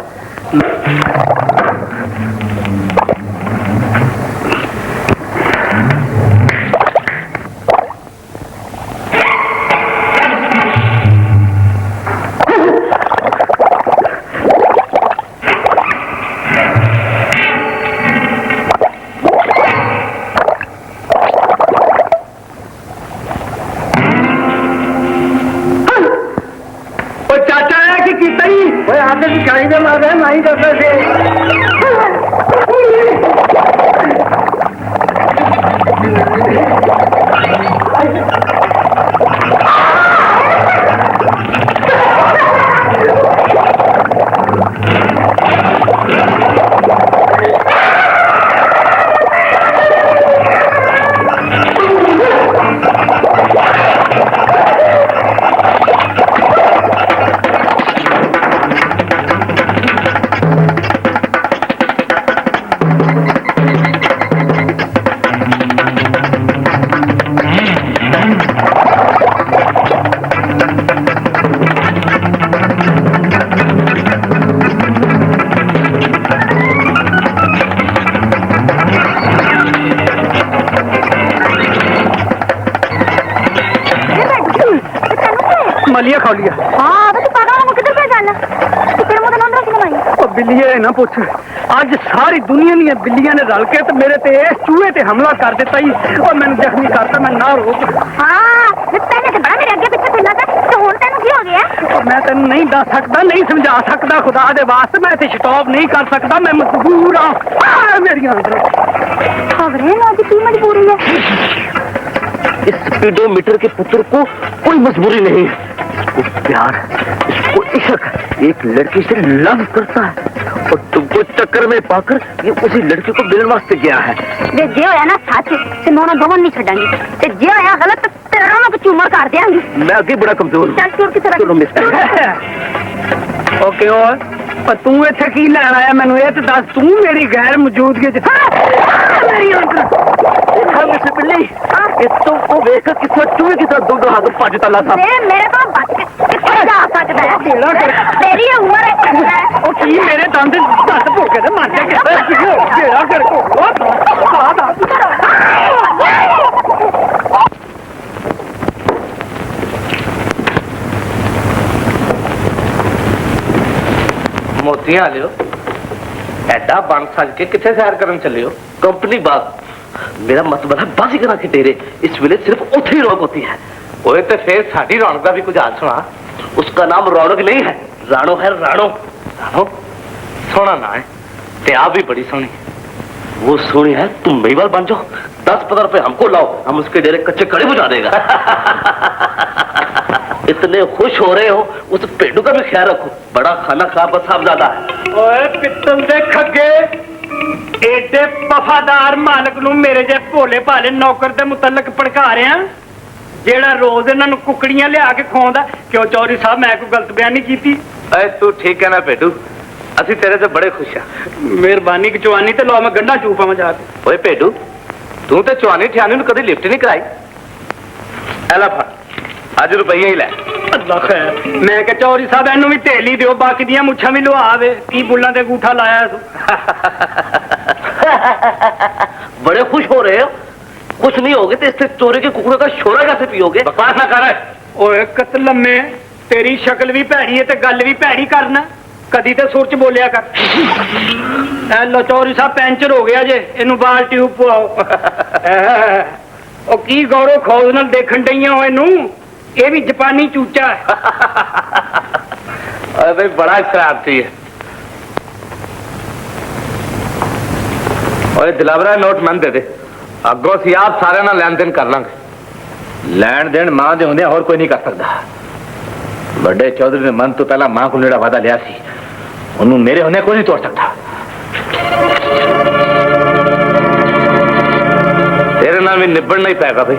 लिया खा लिया हाँ तो पागल वाला किधर पे जाना तू तेरे मुंह नंद रख बनाई ओ बिल्लिए ना पूछ अज सारी दुनिया दी बिल्लियां ने रल के ते मेरे ते इस चूहे ते हमला कर दिता ही और मैंने जख्मी करता मैं ना रोक हाँ पहले तो बड़ा मेरे अगे पीछे फिरना था तो हुन तेनू की हो गया मैं तेन नहीं दस सकता नहीं समझा सकता खुदा दे वास्ते मैं ते स्टॉप नहीं कर सकता मैं मजबूर हां मेरी अंदर खबरें ना की मजबूरी है इस स्पीडोमीटर के पुत्र को कोई मजबूरी नहीं है। इसको प्यार, इसको इश्क एक लड़की से लव करता है और तुमको चक्कर में पाकर ये उसी लड़की को मिलने वास्ते गया है। वे जे होया ना सच ते नोना दोवन नहीं छड़ांगी ते जे होया गलत तेरा ना को चूमर कर देंगी। मैं आगे बड़ा कमजोर हूँ। चल चोर की तरह चलो मिस्टर। ओके और पर तू इत्थे की लैन आया मैनू ये ते दस तू मेरी गैर मौजूदगी च मेरी अंदर मिस्टर बिल्ली तो वो वेख कितना चूहे की तरह दो हाथ भज तला था। मेरे तो बच कितना जा सकता है बेड़ा कर तेरी उम्र है ओ की मेरे दंद दस भोगे ते मर गए बेड़ा कर को मोतियां लियो एडा बन सज के किथे सैर करन चलियो कंपनी बाग मेरा मतलब है बाजीगरा के डेरे इस वेले सिर्फ उठी रौनक होती है। ओए ते फिर साडी रौनक दा भी कुछ हाल सुना। उसका नाम रौनक नहीं है राणो है राणो। राणो सोना ना है ते आप भी बड़ी सोनी। वो सोनी है तुम मेवाल बन जाओ 10-15 रुपए हमको लाओ हम उसके डेरे कच्चे कड़े बुझा देगा। इतने खुश हो रहे हो उस पेड़ू का भी ख्याल रखो बड़ा खाना खा पर साहब ज्यादा है। ओए पित्तल दे खग्गे एडे वफादार मालक नू मेरे जे भोले भाले नौकर दे मुतलक भड़का रहे हैं जेड़ा रोज इन्हां नू कुकड़ियां लिया के खवाउंदा। क्यों चौधरी साहब मैं कोई गलत बयानी कीती? अरे तू ठीक है ना पेटू असि तेरे से बड़े खुश हैं। मेहरबानी की चवानी ते लो मैं गंढा चूपा में जाके। ओए पेटू तू ते चवानी ठियानी नू कदी लिफ्ट नहीं कराई। एला फड़ आज रुपया ही लै। अल्लाह खैर मैं कह चौधरी साहब इनू भी ढेली दियो बाकी दियां मुछां भी लुहा दे की बुल्लां ते अंगूठा लाया तू। बड़े खुश हो रहे हो कुछ नहीं होगे तो इससे चोरी के कुकड़ों का शोरा कैसे पियोगे? बकवास ना कर। ओए कतलम्मे तेरी शक्ल भी भैड़ी है ते गल भी भैड़ी करना कदी ते सुर च बोलिया कर। ए लो चौधरी साहब पैंचर हो गया जे इनू बाल ट्यूब पवाओ। ओ की गौरव खौज नाल देखण डईयां हो इनू ये भी जापानी चूचा है। अरे भाई बड़ा शरारती है। और दिलावरा नोट मन दे दे अगों सी आप सारे ना लेन देन कर लांगे। लैन देन मां दे होंदे और कोई नहीं कर सकता। बड़े चौधरी ने मन तो पहला मां को नेड़ा वादा लिया सी उन्होंने मेरे होने को नहीं तोड़ सकता। तेरे नाल भी निबड़ना ही पैगा भाई।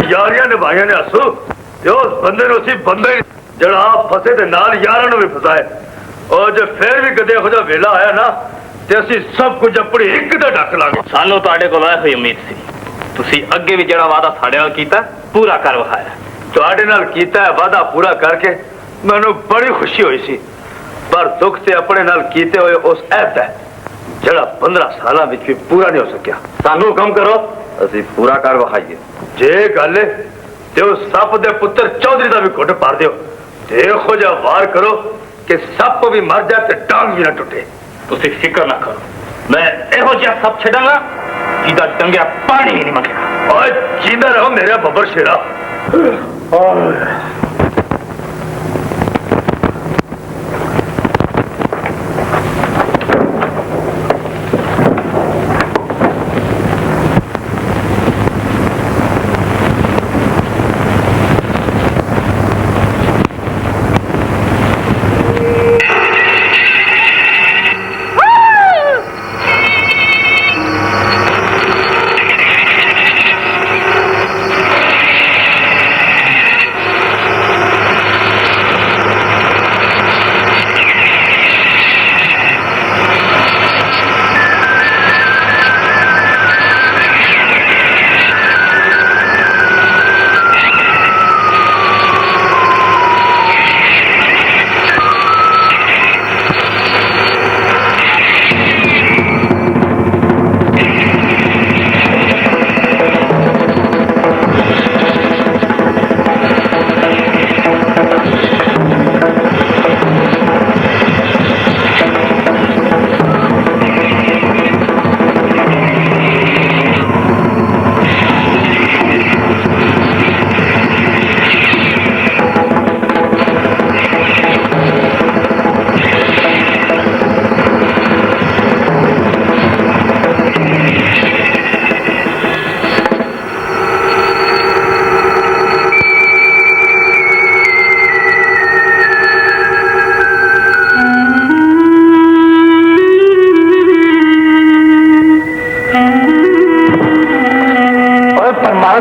यारियां निभाइयां ने हसू उस बंदे नु सी बंदा ही जड़ा आप फसे ते नाल यारां नु भी फसाए और जे फिर भी कदे खुदा वेला आया ना ते ਅਸੀਂ सब कुछ अपनी एक दा ढक लांगे। ਸਾਨੂੰ ਤੁਹਾਡੇ ਕੋਲ ਇਹ ਹੋਈ ਉਮੀਦ ਸੀ ਤੁਸੀਂ ਅੱਗੇ ਵੀ ਜਿਹੜਾ ਵਾਅਦਾ ਸਾਡੇ ਨਾਲ ਕੀਤਾ ਪੂਰਾ ਕਰ ਵਿਖਾਇਆ। ਤੁਹਾਡੇ ਨਾਲ ਕੀਤਾ ਵਾਅਦਾ ਪੂਰਾ ਕਰਕੇ ਮੈਨੂੰ ਬੜੀ ਖੁਸ਼ੀ ਹੋਈ ਸੀ ਪਰ ਦੁੱਖ ਤੇ ਆਪਣੇ ਨਾਲ ਕੀਤੇ ਹੋਏ ਉਸ ਐਬ ਦਾ ਜਿਹੜਾ 15 ਸਾਲਾਂ ਵਿੱਚ ਵੀ ਪੂਰਾ ਨਹੀਂ ਹੋ ਸਕਿਆ। ਸਾਨੂੰ ਹੁਕਮ ਕਰੋ ਅਸੀਂ ਪੂਰਾ ਕਰ ਵਿਖਾਈਏ। ਜੇ ਗੱਲ ਤੇ ਉਹ ਸੱਪ ਦੇ ਪੁੱਤਰ ਚੌਧਰੀ ਦਾ ਵੀ ਘੁੱਟ ਪਾੜ ਦਿਓ ਤੇ ਇਹੋ ਜਿਹਾ ਵਾਰ ਕਰੋ ਕਿ ਸੱਪ ਵੀ ਮਰ ਜਾ ਤੇ ਡਾਂਗ ਵੀ ਨਾ ਟੁੱਟੇ। ਤੁਸੀਂ ਫਿਕਰ ਨਾ ਕਰੋ ਮੈਂ ਇਹੋ ਜਿਹਾ ਸਭ ਛੱਡਾਂਗਾ ਜਿਹਦਾ ਟੰਗਿਆ ਪਾਣੀ ਹੀ ਨਹੀਂ ਮੰਗੇਗਾ। ਓਏ ਜਿੰਦਾ ਰਹੋ ਮੇਰਾ ਬੱਬਰ ਸ਼ੇਰਾ।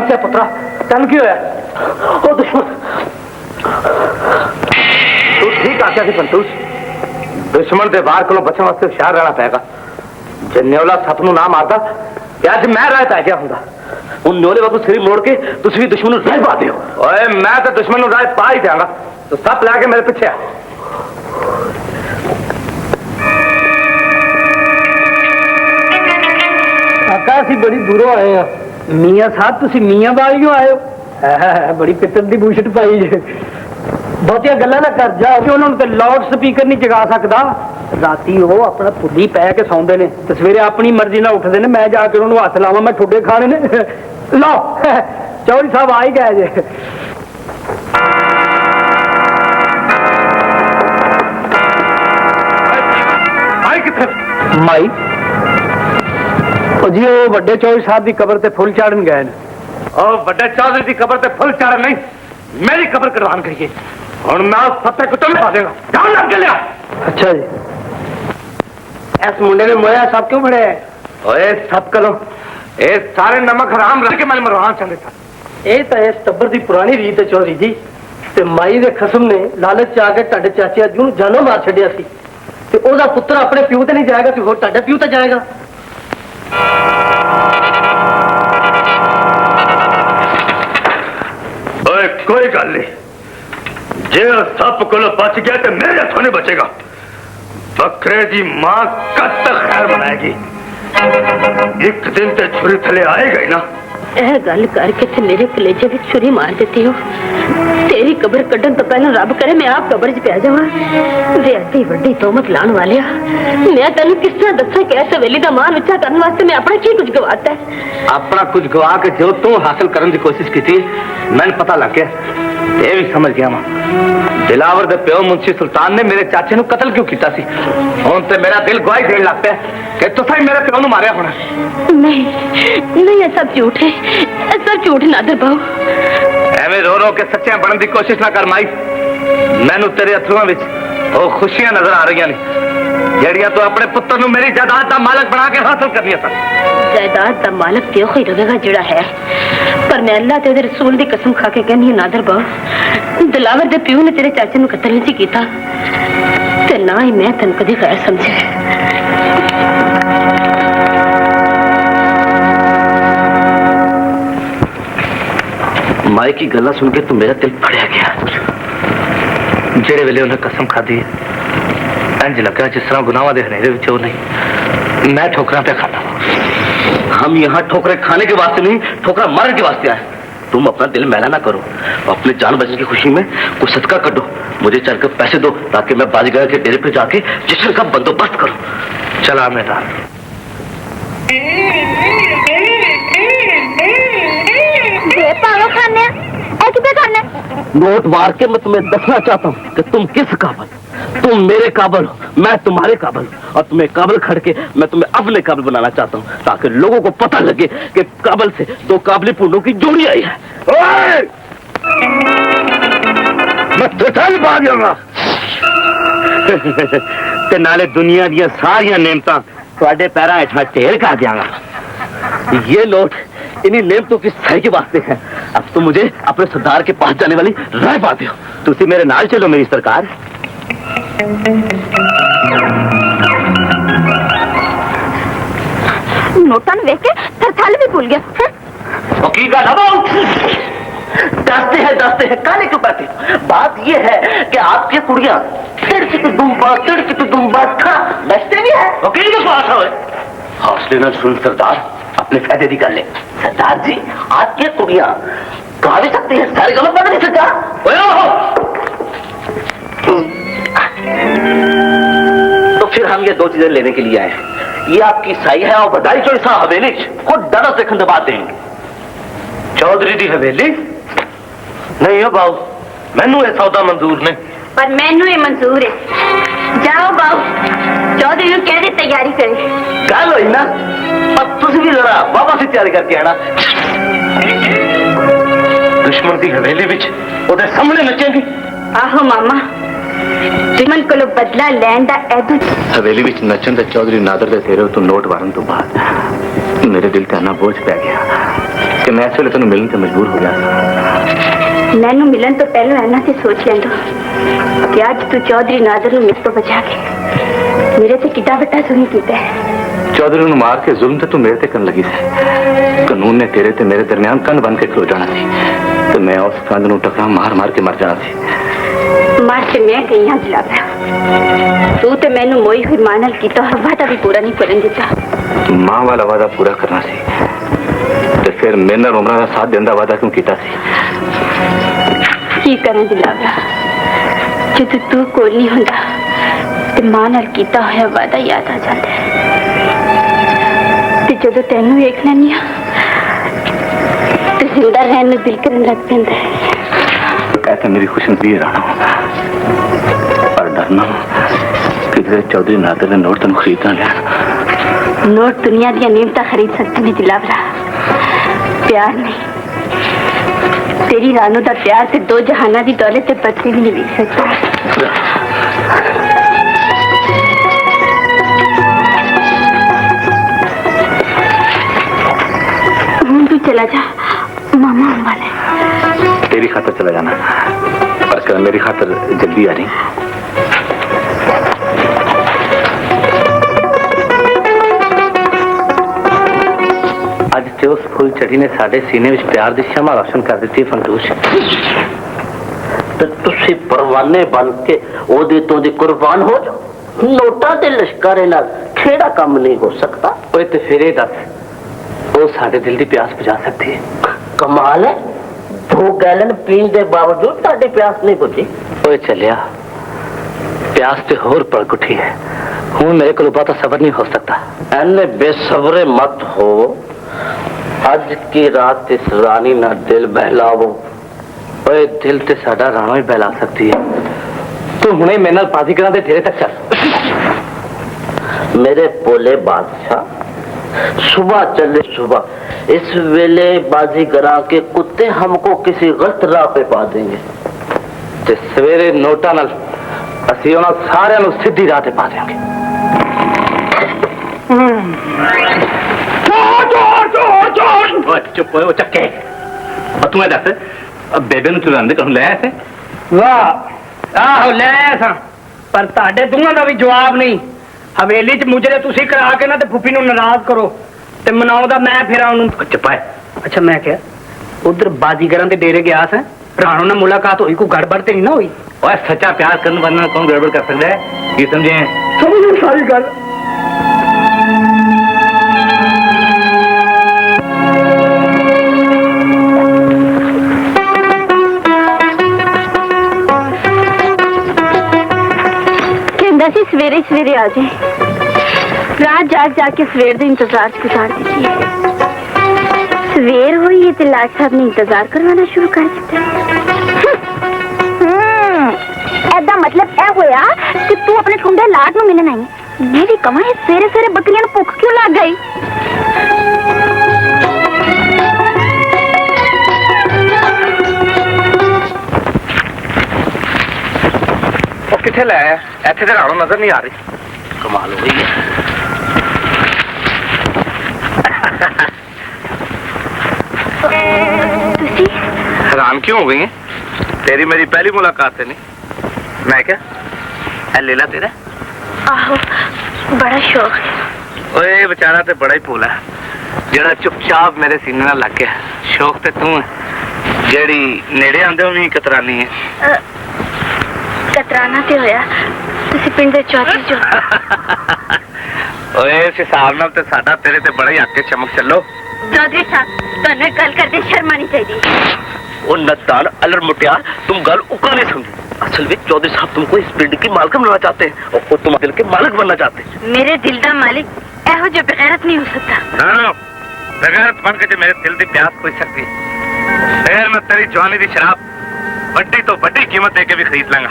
से पुत्रा तेन की होया ओ दुश्मन तू ठीक आख्या सी पंतूस दुश्मन के वार को बचने वास्ते होशियार रहना पेगा जे न्योला सप नूं ना मारदा ते अज मैं राह पै गया हुंदा उन न्योले वागू सिर मोड़ के तुसीं भी दुश्मन नूं राह पा दिओ ओए मैं तो दुश्मन नूं राह पा ही देंगा तो सप लैके मेरे पीछे आ काका असीं बड़ी दूरों आए हैं मियां साहब तुसीं मियां वालियों आए हो बड़ी पित्तल दी बूशट पाई जे बहुतियां गल्लां ना कर जा कि उन्होंने ते लाउड स्पीकर नहीं जगा सकदा राती वो अपना पुली पै के सौंदे ने ते सवेरे अपनी मर्जी नाल उठदे ने मैं जाके उन्होंने हत्थ लावां मैं ठुड्डे खाने ने लो चौधरी साहब आ ही गए जे आई किथे माई जी वो बड़े चौधरी साहब की कबर ते फुल चाड़न गए और बड़े चौधरी की कबर ते फुल चाड़न नहीं मेरी कबर करवान करिए और मैं उस पत्ते को तुम पा देगा जान लग गया अच्छा जी इस मुंडे ने मोया सब क्यों बड़े ओए सब करो ए सारे नमक हराम रख के मैं मरवाना चाहते था ये तो इस टब्बर की पुरानी रीत है चौधरी जी ते माई दे खसम ने लालच च आके ਤੁਹਾਡੇ ਚਾਚੇ ਅੱਜੂ ਨੂੰ ਜਾਨੋਂ ਮਾਰ ਛੱਡਿਆ ਸੀ ਤੇ ਉਹਦਾ ਪੁੱਤਰ ਆਪਣੇ ਪਿਓ ਤੇ ਨਹੀਂ ਜਾਏਗਾ ਤੇ ਹੋਰ ਤੁਹਾਡਾ ਪਿਓ ਤੇ ਜਾਏਗਾ ओए कोई गल नहीं जे सप को बच गया तो मेरे हथों नहीं बचेगा बकरे की मां कद तक खैर बनाएगी एक दिन ते छुरी थले आएगा ही ना ਇਹ ਗੱਲ ਕਰਕੇ ਤੇ ਮੇਰੇ ਕਲੇਜੇ ਵਿੱਚ ਛੁਰੀ ਮਾਰ ਦਿੱਤੀ ਹੋ ਤੇਰੀ ਕਬਰ ਕੱਢਣ ਤੋਂ ਪਹਿਲਾਂ ਰੱਬ ਕਰੇ ਮੈਂ ਆਪ ਕਬਰ 'ਚ ਪੈ ਜਾਵਾਂ ਵੇ ਅੱਡੀ ਵੱਡੀ ਤੋਮਤ ਲਾਣ ਵਾਲਿਆ ਮੈਂ ਤੈਨੂੰ ਕਿਸ ਤਰ੍ਹਾਂ ਦੱਸਾਂ ਕਿ ਇਸ ਵੇਲੇ ਦਾ ਮਾਨ ਉੱਚਾ ਕਰਨ ਵਾਸਤੇ ਮੈਂ ਆਪਣਾ ਕੀ ਕੁਝ ਗਵਾਤਾ ਹੈ अपना कुछ गवा के जो तू हासिल करने की कोशिश की थी मैंने पता लग गया ये भी समझ गया मैं दिलावर दे प्यो मुंशी सुल्तान ने मेरे चाचे नु कत्ल क्यों किया सी हुन ते मेरा दिल गवाही देन लग पिया कि तुसां ही मेरे प्यो नु मारिया होना नहीं ये सब झूठ है ये सब झूठ नादर बाऊ एवें रो रो के सच्चे बनने की कोशिश ना कर माई मैनू तेरे अथरुआं विच वो खुशियां नजर आ रही ने ਜਿਹੜੀਆਂ ਤੂੰ ਆਪਣੇ ਪੁੱਤਰ ਨੂੰ ਮੇਰੀ ਜਾਇਦਾਦ ਦਾ ਮਾਲਕ ਬਣਾ ਕੇ ਹਾਸਲ ਕਰਨੀਆਂ ਸਨ जायदाद का मालक तो ही रहेगा जड़ा है पर मैं अल्लाह ते रसूल की कसम खा के कहनी नादर बाऊ दिलावर दे प्यो ने तेरे चाचे नु कत्ल नहीं कीता ते ना ही मैं तन कदी गैर समझे माई की गल्ला सुन के तो मेरा दिल फड़िया गया जेड़े वेले उन्हें कसम खाधी इंज लगा जिस तरह गुनाहों के हनेरे विच वो नहीं मैं ठोकरा पे खाता हम यहाँ ठोकरे खाने के वास्ते नहीं ठोकरा मारने के वास्ते आए तुम अपना दिल मैला ना करो अपने जान बचने की खुशी में कुछ सदका कर दो मुझे चलकर पैसे दो ताकि मैं बाजीगर के डेरे पे जाके जिस्म का बंदोबस्त करूं चला मैदान नोट मार के मैं तुम्हें दसना चाहता हूँ कि तुम किस काबिल तुम मेरे काबिल हो मैं तुम्हारे काबिल और तुम्हें काबिल खड़ के मैं तुम्हें अपने काबिल बनाना चाहता हूँ ताकि लोगों को पता लगे कि काबिल से दो काबिल पूर्णों की जोड़ी आई है मैं तुझे पा जाऊंगा ते नाले दुनिया दी सारियां नेमतां तुहाडे पैरां हेठां ढेर कर दियांगा ये नोट इन्हीं नेमतों की सही के वास्ते हैं अब तो मुझे अपने सरदार के पास जाने वाली राह पाते हो तुसी मेरे नाल चलो मेरी सरकार नोटा देख के थरथल भी भूल गया वकील का दसते हैं काले क्यों पड़ते बात ये है कि आपकी कुड़ियां तिड़की तो दुम्बा खा बचते भी है वकील के पास हो हौसले न सुन सरदार अपने फायदे की गल है सरदार जी आपकी कुड़ियां गा भी सकती है सारे गलत बता नहीं सकता तो फिर हम ये दो चीजें लेने के लिए आए हैं ये आपकी सही है और बधाई चोरी सा हवेली को डर से खंडबाद देंगे चौधरी की हवेली नहीं हो बाबू मैनू ये सौदा मंजूर नहीं पर मैनू ये मंजूर है जाओ बाबू चौधरी को कह दे तैयारी करे गल हुई ना अब तुम भी जरा बाबा से तैयारी करके आना दुश्मन की हवेली विच ओदे सामने नचेंगी आहो मामा दुश्मन को बदला लैन दा ऐदू हवेली विच नचन ते चौधरी नादर दे सिरे तो नोट वारन तो बाद मेरे दिल ते आना बोझ पै गया कि मैं इस वे तेन मिलने से मजबूर हो गया। मैनू मिलन तो पहले इन्ना से सोच लेंदो कि अज तू चौधरी नादर नूं मेरे तो बचा के मेरे ते कितना बड़ा जुल्म कीता है। चौधरी नूं मार के जुल्म ते तू मेरे ते करन लगी सी। कानून ने तेरे ते मेरे दरमियान कंध बन के खलो जाना सी ते मैं उस कंध नूं टकरा मार मार के मर जाना सी। मार से मैं गई हाँ जलाबा। तू ते मैनू मोई हुई मां नाल कीता हुआ वादा भी पूरा नहीं करन दिता। मां वाला वादा पूरा करना सी ते फिर मेरे नाल उमरां दा साथ देंदा वादा क्यों कीता सी? की करें जलाबा, जदों तू कोल नहीं हुंदा ते मां नाल कीता होया वादा याद आ जाता है ते जदों तैनू वेख लैनी आ ते जिंदा रहन नूं दिल करन लग पैंदा है। कहते मेरी खुशनसीबी राणा पर डरना कि किसी चौधरी नादर ने नोट तेन खरीद ना लिया। नोट दुनिया दी नीमता खरीद सकते हैं दिलावरा, प्यार नहीं। तेरी रानू दा प्यार से दो जहाना दी दौलत ते पत्नी भी नहीं लिख सकता। तू चला जा, मामा हम वाले। तेरी खातर चला जाना पर कल मेरी खातर जल्दी आ रही। अज ते उस फुल चढ़ी ने साडे सीने विच प्यार दी शमा रोशन कर दी फंदूश। ते तुसी परवाने बन के ओदे तो दी कुर्बान हो जाओ। नोटा दे लश्कारे नाल खेड़ा काम नहीं हो सकता। ओए ते फिर दस वो साडे दिल दी प्यास बुझा सकती है। कमाल है, 2 गैलन पीने के बावजूद साडी प्यास नहीं बुझी। ओए चलिया प्यास ते होर पड़ उठी है। हूं मेरे को बहुता सबर नहीं हो सकता। एने बेसब्रे मत हो। आज की रात इस रानी ना दिल बहलावो। ओए दिल ते साडा राणा ही बहला सकती है। तू हुणे मेरे नाल बाजीगरां दे ढेरे तक चल। मेरे बोले बादशाह, सुबह चले सुबह। इस वेले बाजीगरां के कुत्ते हमको किसी गलत राह पे पा देंगे ते सवेरे नोटा नाल असीं उन्हां सारिआं नूं सीधी राह ते पा देंगे। चुप हो चक्के। और तू दस बेबे नूं चुरांदे कहूं लै ऐसे? वाह आहो ले आया पर ताडे दोवां दा भी जवाब नहीं। हवेली च मुजरे तुसी करा के ना ते फुफी नूं नाराज करो ते मनाउंदा मैं फिर ओनू चपाए। अच्छा मैं क्या उधर बाजीगरां दे डेरे गया सा, राणो नाल मुलाकात हुई, कोई गड़बड़ ते नहीं ना हुई? ओए सच्चा प्यार करने वाला कौन गड़बड़ कर सकता है? ये समझे? समझ सारी गल। सवेरे सवेरे आ जाए, रात जाग जाके सवेर दे इंतजार गुजार दीजिए। सवेर हुई है तो लाट साहब ने इंतजार करवाना शुरू कर दिया। ऐदा मतलब ऐ होया कि तू अपने ठुंडे लाट नूं मिलन आई। मैं भी कमां सवेरे सवेरे बकरियां नूं भुख क्यों लग गई? किथे लै आया? इत्थे ते राणो नजर नहीं आ रही। कमाल हो गई है। हैरान क्यों हो गई है? तेरी मेरी पहली मुलाकात है नहीं? मैं क्या है लीला तेरा? आहो बड़ा शौक है। ओए बेचारा ते बड़ा ही फूल है जेड़ा चुपचाप मेरे सीने नाल लग गया। शौक ते तू है जेड़ी नेड़े आंदे भी कतरानी है। कतराना ते होया तुसी पिंड दे चौधरी जो। ओए इस हिसाब नाल ते साडा तेरे ते बड़ा ही हक चमक चलो। चौधरी साहब तन्ने गल करदे शर्म आनी चाहिए। ओ नदान अलर मुटियार, तुम गल उका नहीं समझी। असल में चौधरी साहब तुमको इस पिंड की मालक बनना चाहते हैं और वो तुम दिल के मालिक बनना चाहते हैं। मेरे दिल दा मालिक एहो जो बेगैरत नहीं हो सकता। ना बेगैरत बन के जो मेरे दिल दी प्यास कोई सकती फिर मैं तेरी जवानी दी शराब बड़ी तो बड़ी कीमत देके भी खरीद लांगा।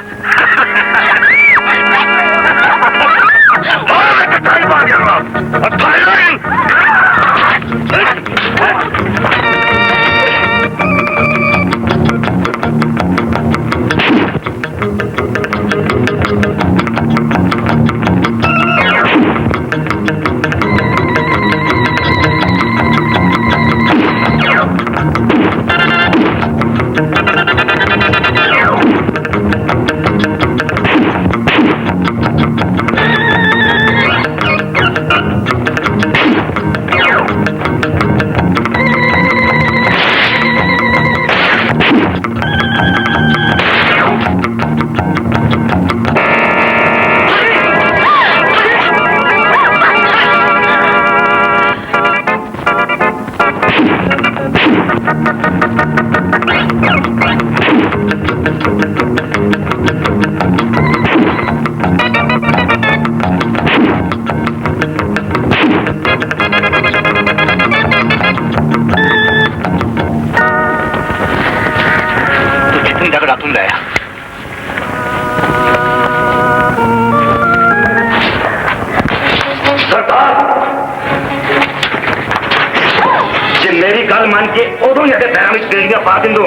मेरी गल मन के उदों ही पैरों में बेड़ियां पा दिंदो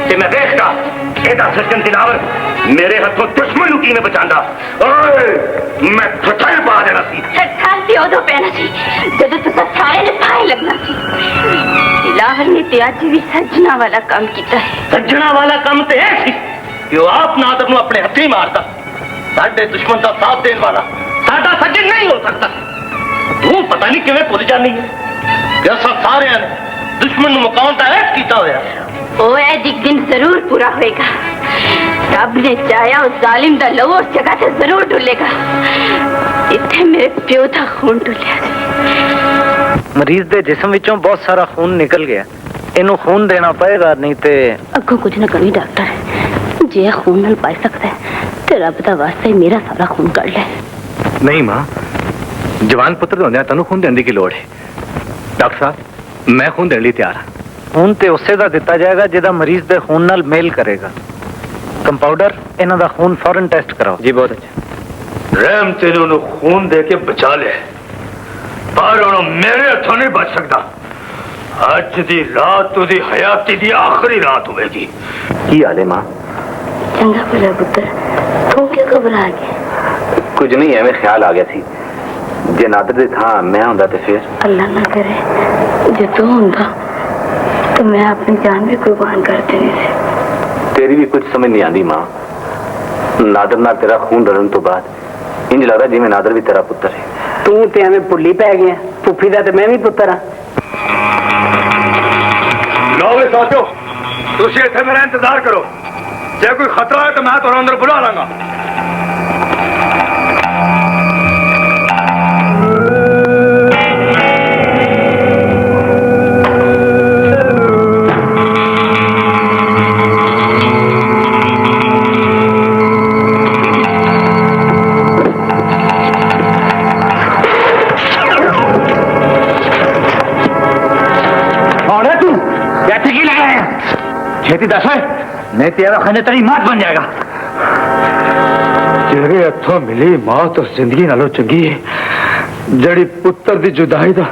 कि मैं देखता एदा सज्जन दिलावर मेरे हाथों दुश्मन नूं किवें बचांदा। ओए मैं ठठल पा देना सी। ठठल ते उदों पैना सी जदों तुसां सारे ने फाहे लगना सी। दिलावर ने ते अज भी सज्जना वाला काम कीता है। सज्जना वाला काम ते है सी कि वो आप नादर नूं अपने हत्थी मारता। साडे दुश्मन का साथ देने वाला साडा सज्जन नहीं हो सकता। तू पता नहीं किवें भुल जानी है कि असां सारियां ने दुश्मन नूं मुकाउण दा ऐद कीता होया। ओ ऐद एक दिन जरूर पूरा होएगा। रब ने चाया उस जालिम दा लहू उस जगह से जरूर डुलेगा जिथे मेरे प्यो दा खून डुलिया। मरीज दे जिस्म विचों बहुत सारा खून निकल गया। इनू खून देना पड़ेगा नहीं ते अगों कुछ ना करी डॉक्टर। जे खून नाल पाई सकता है ते रब दा वास्ता ही मेरा सारा खून कढ ले। नहीं मां, जवान पुत्र होंदे तैनू खून देने की लोड़ है। डॉक्टर साहब मैं खून देने लिए तैयार हाँ। खून ते उसे दा दिता जाएगा जिहदा मरीज दे खून नाल मेल करेगा। कंपाउंडर इन्हां दा खून फौरन टेस्ट कराओ। जी बहुत अच्छा। रहम तेनू नु खून दे के बचा ले, पर हुण मेरे हथों नहीं बच सकता। अज दी रात उदी हयाती दी आखिरी रात होगी। की हाल है मां? चंगा भला पुत्र, तू क्यों घबरा गया? कुछ नहीं, एवं ख्याल आ गया थी जे नादर दे था मैं हुंदा ते फिर अल्लाह ना करे जे तू हुंदा तो मैं अपनी जान भी कुर्बान कर देनी थी। तेरी भी कुछ समझ नहीं आती मां। नादर नाल तेरा खून रलन तो बाद इंज लगदा जिवें नादर भी तेरा पुत्र है। तू ते एवें भुल्ली पै गया, फुफी दा ते मैं भी पुत्र हां। लो वे साथियो, तुसी इत्थे मेरा इंतजार करो। जे कोई खतरा है तो मैं तुहानू अंदर बुला लांगा। छेती दस है, नहीं तेरा खाने तेरी मौत बन जाएगा। तेरे हथों मिली मौत और जिंदगी नालों चंगी है जड़ी पुत्र दी जुदाई दा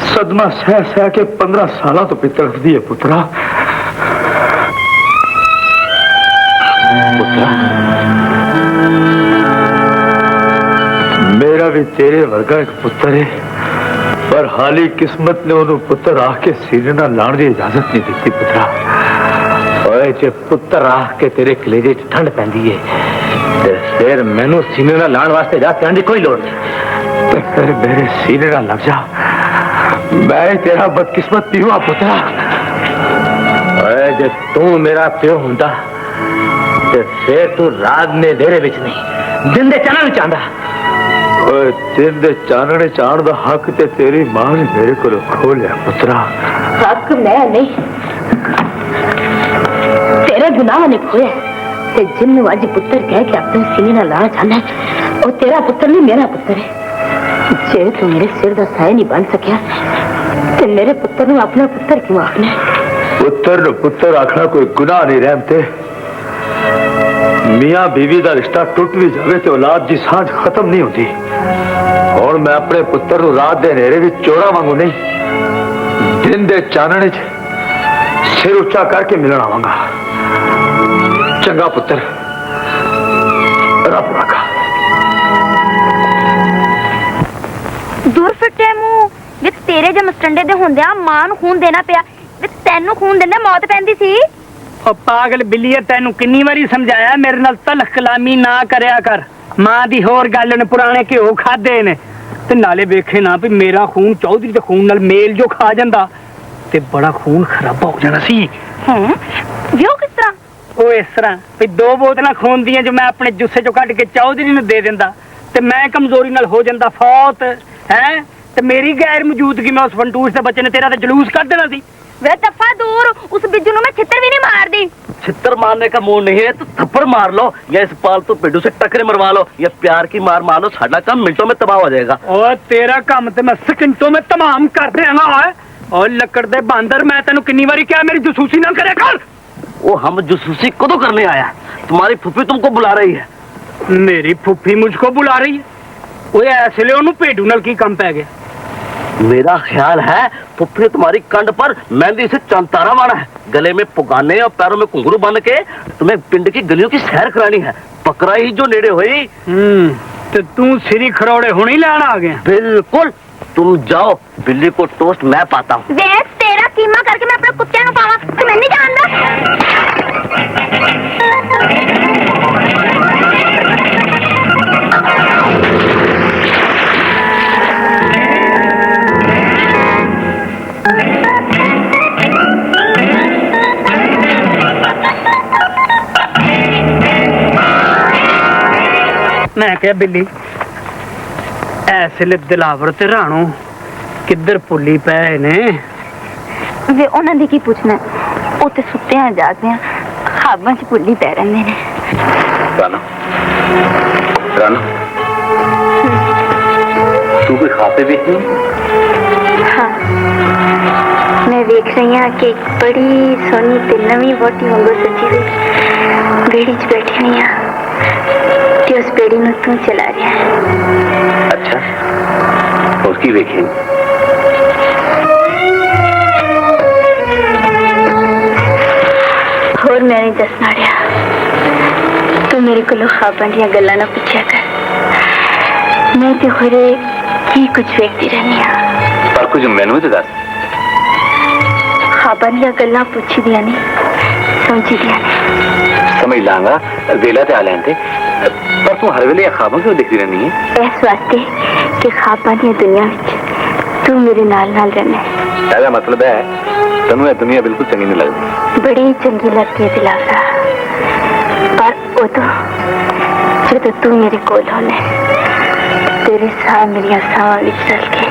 सदमा सह सह के 15 साल तो तड़फदी है। पुत्रा मेरा भी तेरे वर्गा एक पुत्र है, पर हाली किस्मत ने उन्होंने पुत्र आह के सीने ना लाने की इजाजत नहीं दी। पुत्रा जे पुत्र आह के तेरे कलेजे ठंड पैंदी है ते फिर मैनू सीने ना लाने वास्ते जा कहने की कोई लोड़ नहीं। तो फिर मेरे सीने ना लग जा, मैं तेरा बदकिस्मत पीवा। पुत्रा जे तू मेरा प्यो हुंदा ते फिर तू रात ने डेरे विच नहीं दिन दे चानण विच आंदा। दिन दे चानने चाण दा हक ते तेरी मां ने मेरे को खो लिया। पुत्रा हक मैं नहीं, तेरे गुनाह ने खोया। ते जिन्नू अज पुत्र कह के अपने सीने ना लाना चाहना है वो तेरा पुत्र नहीं मेरा पुत्र है। जे तू मेरे सिर दा साया नहीं बन सकिया ते मेरे पुत्र नू अपना पुत्र क्यों आखना? पुत्र नु पुत्र आखना कोई गुनाह नहीं। रहमते मियां बीवी दा रिश्ता टूट भी जावे तो औलाद दी सांझ खत्म नहीं होती। और मैं अपने पुत्र नु रात दे नेरे विच चोरा वांगू नहीं दिन दे चानने च सिर उच्चा करके मिलना आवांगा। चंगा पुत्र, रब रखा। दूर फिटे मुंह विच तेरे जे मस्टंडे दे हुंदिया मां नू खून देना पिया विच तैनू खून देंदे मौत पैंदी सी। ओ पागल बिल्लीए, तैनू किन्नी वारी समझाया मेरे नाल तलख कलामी ना करया कर। मां दी होर गल ने पुराने घ्यो खादे ने ते नाले वेखे ना भी मेरा खून चौधरी दे खून नाल मेल जो खा जांदा ते बड़ा खून खराबा हो जाना सी। व्यो किस तरह? ओ इस तरह भी 2 बोतलां खून दियां जो मैं अपने जुस्से चो कट के चौधरी नू दे दिंदा ते मैं कमजोरी नाल हो जांदा फौत है ते मेरी गैर मौजूदगी में उस फंटूस दे बच्चे ने तेरा ते जलूस कर देना सी। वे दफा दूर, उस बिज्जू नू मैं छितर भी नहीं मार दी। छितर मारने का मोह नहीं है तो थप्पड़ मार लो या इस पालतू पेडू से टकरे मरवा लो या प्यार की मार मार लो। साडा काम मिनटों में तबाह हो जाएगा। ओ तेरा काम ते मैं सेकंडों में तमाम कर देगा। और लकड़ दे बांदर, मैं तेनू किन्नी बारी क्या मेरी जसूसी ना करे कर। वो हम जसूसी कदों करने आया? तुम्हारी फुफी तुमको बुला रही है। मेरी फुफी मुझको बुला रही है? वो ऐसे ले ओनू पेडू नाल की कम पै गया? मेरा ख्याल है पुप्पी तुम्हारी कंड पर मेहंदी से चंतारा वाला है, गले में पुगाने और पैरों में घुंघरू बन के तुम्हें पिंड की गलियों की सैर करानी है। पकड़ा ही जो नेड़े हुई। तो तू सिरी खरोड़े होनी लाना आ गया। बिल्कुल, तुम जाओ, बिल्ली को टोस्ट मैं पाता हूँ। तेरा कीमा करके मैं अपने कुत्ते को पावा, तुम्हें नहीं जानता। मैं क्या बिल्ली ऐसे दिलावर ते राणो किधर भुली पे ने? वे उन्हां दी की पूछना, ओ ते सुत्ते हैं जागदे खाबां च भुली पै रहिंदे ने। राना, राना, तू भी खाते भी थी? हाँ, मैं देख रही हूँ कि एक बड़ी सोनी ते नवी वोटी वांगू सजी हुई बेड़ी च बैठी हुई है कि उस बेड़ी में तू चला रहा है। अच्छा, उसकी देखें। और मैं नहीं दसना रहा, तू मेरे को ख्वाबां दी गल्लां ना पूछया कर। मैं ते होरे की कुछ वेखती रहनी हां, पर कुछ मैनू तो दस। ख्वाबां दी गल्लां पूछी दियां नहीं, समझी दियां नहीं। समझ लांगा, वेला ते आ लेंदे, पर तू हर वेले ख्वाबां क्यों देखती रहनी है? इस वास्ते कि ख्वाबां दी दुनिया विच तू मेरे नाल नाल रहना है। तेरा मतलब है तन्नू ये दुनिया बिल्कुल चंगी नहीं लगती? बड़ी चंगी लगती है दिलासा, पर उदों जब तू मेरे कोल होना, तेरे साह मेरी सांवां विच चल के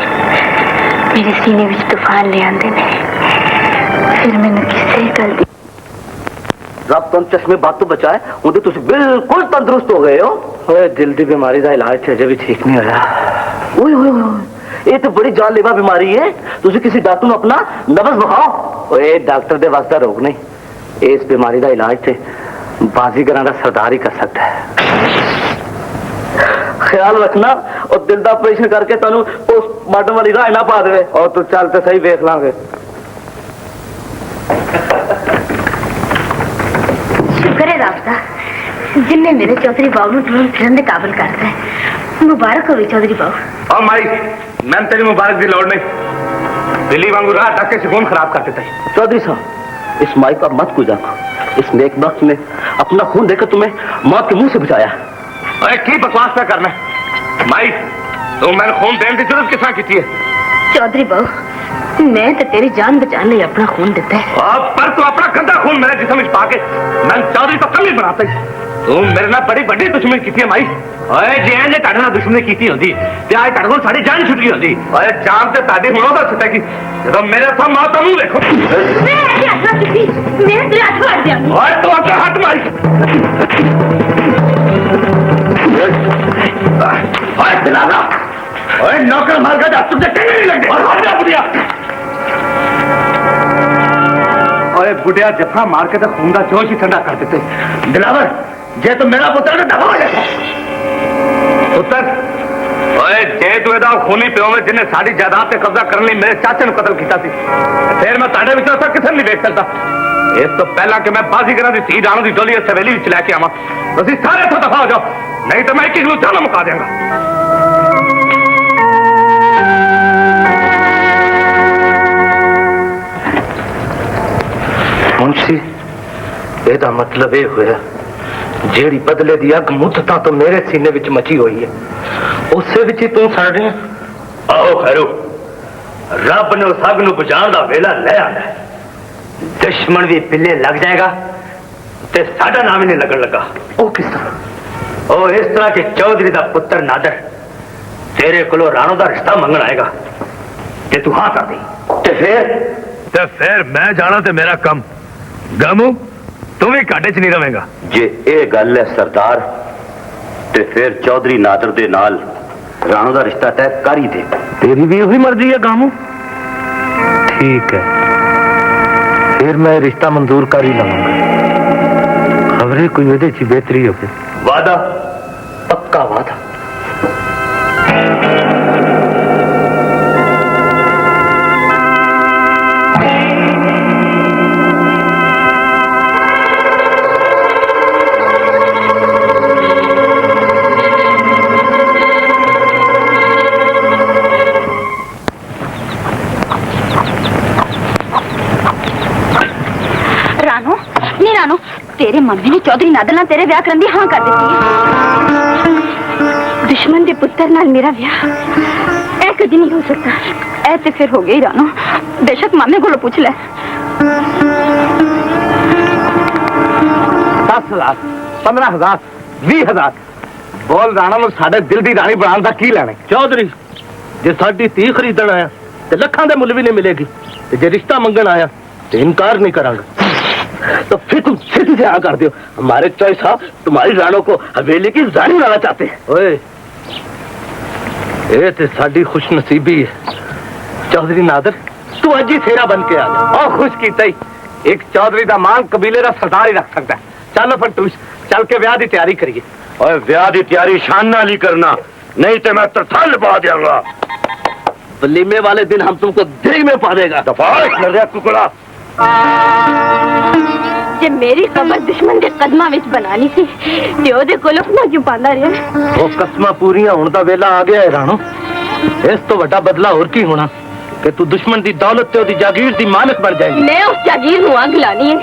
मेरे सीने विच तूफान ले आंदे ने, फिर मैनू किसी गल दी रब तुम चश्मे बात तो बचाए, उन्हें तुम बिल्कुल तंदुरुस्त हो गए हो। ओए दिल की बीमारी का इलाज अजे भी ठीक नहीं होया। ओए ओए ओए, ये तो बड़ी जानलेवा बीमारी है, तुम किसी डॉक्टर को अपना नब्ज बखाओ। ओए डॉक्टर दे वास्ता रोग नहीं, इस बीमारी का इलाज थे बाजीगरां दा सरदार ही कर सकता है। ख्याल रखना और दिल का ऑपरेशन करके तेन पोस्टमार्टम वाली राह ना पा दे। और तू चल तो सही देख लांगे। शुक्र है रब दा जिन्हें मेरे चौधरी बाबू नूं टुरन फिरन दे काबिल करता है। मुबारक हो चौधरी बाबू। और माई, मैं तेरी मुबारक की लोड़ नहीं, दिल्ली वांगू राह डाके से खून खराब कर देता है। चौधरी साहब, इस माई का मत गुजारो, इस नेक वक्त ने अपना खून देकर तुम्हें मौत के मुंह से बचाया। अरे की बकवास पे करना माई, तो मैंने खून देने की जरूरत किस की है? चौधरी बाबू, मैं तो तेरी जान बचाने लिए अपना खून देता है। पर तू अपना गंदा खून मेरे जिस्म में पाके मैं चौधरी तो कम ही बनाता है। तू मेरे नाल बड़ी बड़ी दुश्मनी की है माई। ओए जे ने ताड़े नाल दुश्मनी की होंदी ते आज ताड़े कोल साडी जान छुट गई होंदी। ओए जान ते ताडी हुणों दा छुटा की जब मेरे साथ मौत दा मुंह देखो। मैं क्या किसी मैं तेरे हाथ मार दिया। ओए तू अपना हाथ मारी। ओए दिलाना, ओए नौकर मार का तुझे कहीं नहीं लगते। और हट जा बुढ़िया। ओए बुढ़िया जफा मार के तो खून का जोश ही ठंडा कर देते। दिलावर, जे तो मेरा पुत्र ने दबा हो जाता पुत्र। ओए जे तू एदा खूनी प्यो में जिन्हें साड़ी जायदाद पे कब्जा करने लिए मेरे चाचे ने कत्ल किया थी, फिर मैं ताड़े विचों तक किसे नहीं देख सकता। इस तो पहला कि मैं बाजीगरां दी धी राणो दी डोली इस हवेली विच लैके आवां, तुसीं सारे इत्थों दफा हो जाओ, नहीं तो मैं एक एक नूं जानो मुका देंगा। मुंशी, एदा मतलब ये होया जेड़ी बदले दी अग मुद्दता तो मेरे सीने विच मची हुई है, उसे विच ही तू सड़ रही है। आओ खैरो, रब ने उस अग नूं बुझाण दा वेला ले आंदा है। दुश्मन भी पिल्ले लग जाएगा ते साडा नाम ही नहीं लगन लगा। ओ किस तरह? ओ इस तरह कि चौधरी दा पुत्र नादर तेरे कोलों राणो दा रिश्ता मंगण आएगा ते तू हां कर दी, ते फिर मैं जाना ते मेरा कम गमू तू भी घाटे च नहीं रवेगा। जे ये गल है सरदार, ते फिर चौधरी नादर दे नाल राणो दा रिश्ता तय कर ही दे। तेरी भी वही मर्जी है गामू? ठीक है, फिर मैं रिश्ता मंजूर कर ही लवांगा। खबरें कोई वजह ची बेहतरी हो गई। वादा? पक्का वादा। तेरे मम्मी ने चौधरी नादल नाल तेरे विआह करन दी हां कर दित्ती है। दुश्मन दे पुत्तर नाल मेरा विआह ऐ कदी नहीं हो सकता। ऐ ते फिर हो गई रानो, बेशक मामे कोलों पूछ ले। 10,000 15,000 20,000 बोल राणा ਨੂੰ ਸਾਡੇ ਦਿਲ ਦੀ ਰਾਣੀ ਬਣਾਉਣ ਦਾ ਕੀ ਲੈਣਾ? ਚੌਧਰੀ ਜੇ ਸਾਡੀ ਧੀ ਖਰੀਦਣ ਆਇਆ ਤੇ ਲੱਖਾਂ ਦੇ ਮੁੱਲ ਵੀ ਨਹੀਂ ਮਿਲੇਗੀ, ਤੇ ਜੇ ਰਿਸ਼ਤਾ ਮੰਗਣ ਆਇਆ ਤੇ ਇਨਕਾਰ नहीं करांगा। तो फिर तुम सीधी से हाँ कर दो। हमारे चॉइस साहब तुम्हारी राणो को हवेली की रानी बनाना चाहते हैं। ओए ये तो साड़ी खुश नसीबी है। चौधरी नादर तू अज ही सेरा बन के आ जा। और खुश कीता ही एक चौधरी का मान कबीले का सरदार ही रख सकता है। चल फिर तू चल के ब्याह की तैयारी करिए। और ब्याह की तैयारी शान नाल ही करना, नहीं तो मैं तरथल पा देगा। वलीमे वाले दिन हम तुमको देग में पा देगा। टुकड़ा जे मेरी कबर दुश्मन के कदमां विच बनानी सी ते ओदे कोलों ना क्यों पांदा रहा? वो कस्मां पूरियां होने का वेला आ गया है राणो। इस तो बड़ा बदला और की होना कि तू दुश्मन की दौलत ते ओदी जागीर दी मालिक बन जाएगी। मैं उस जागीर नूं अग लानी है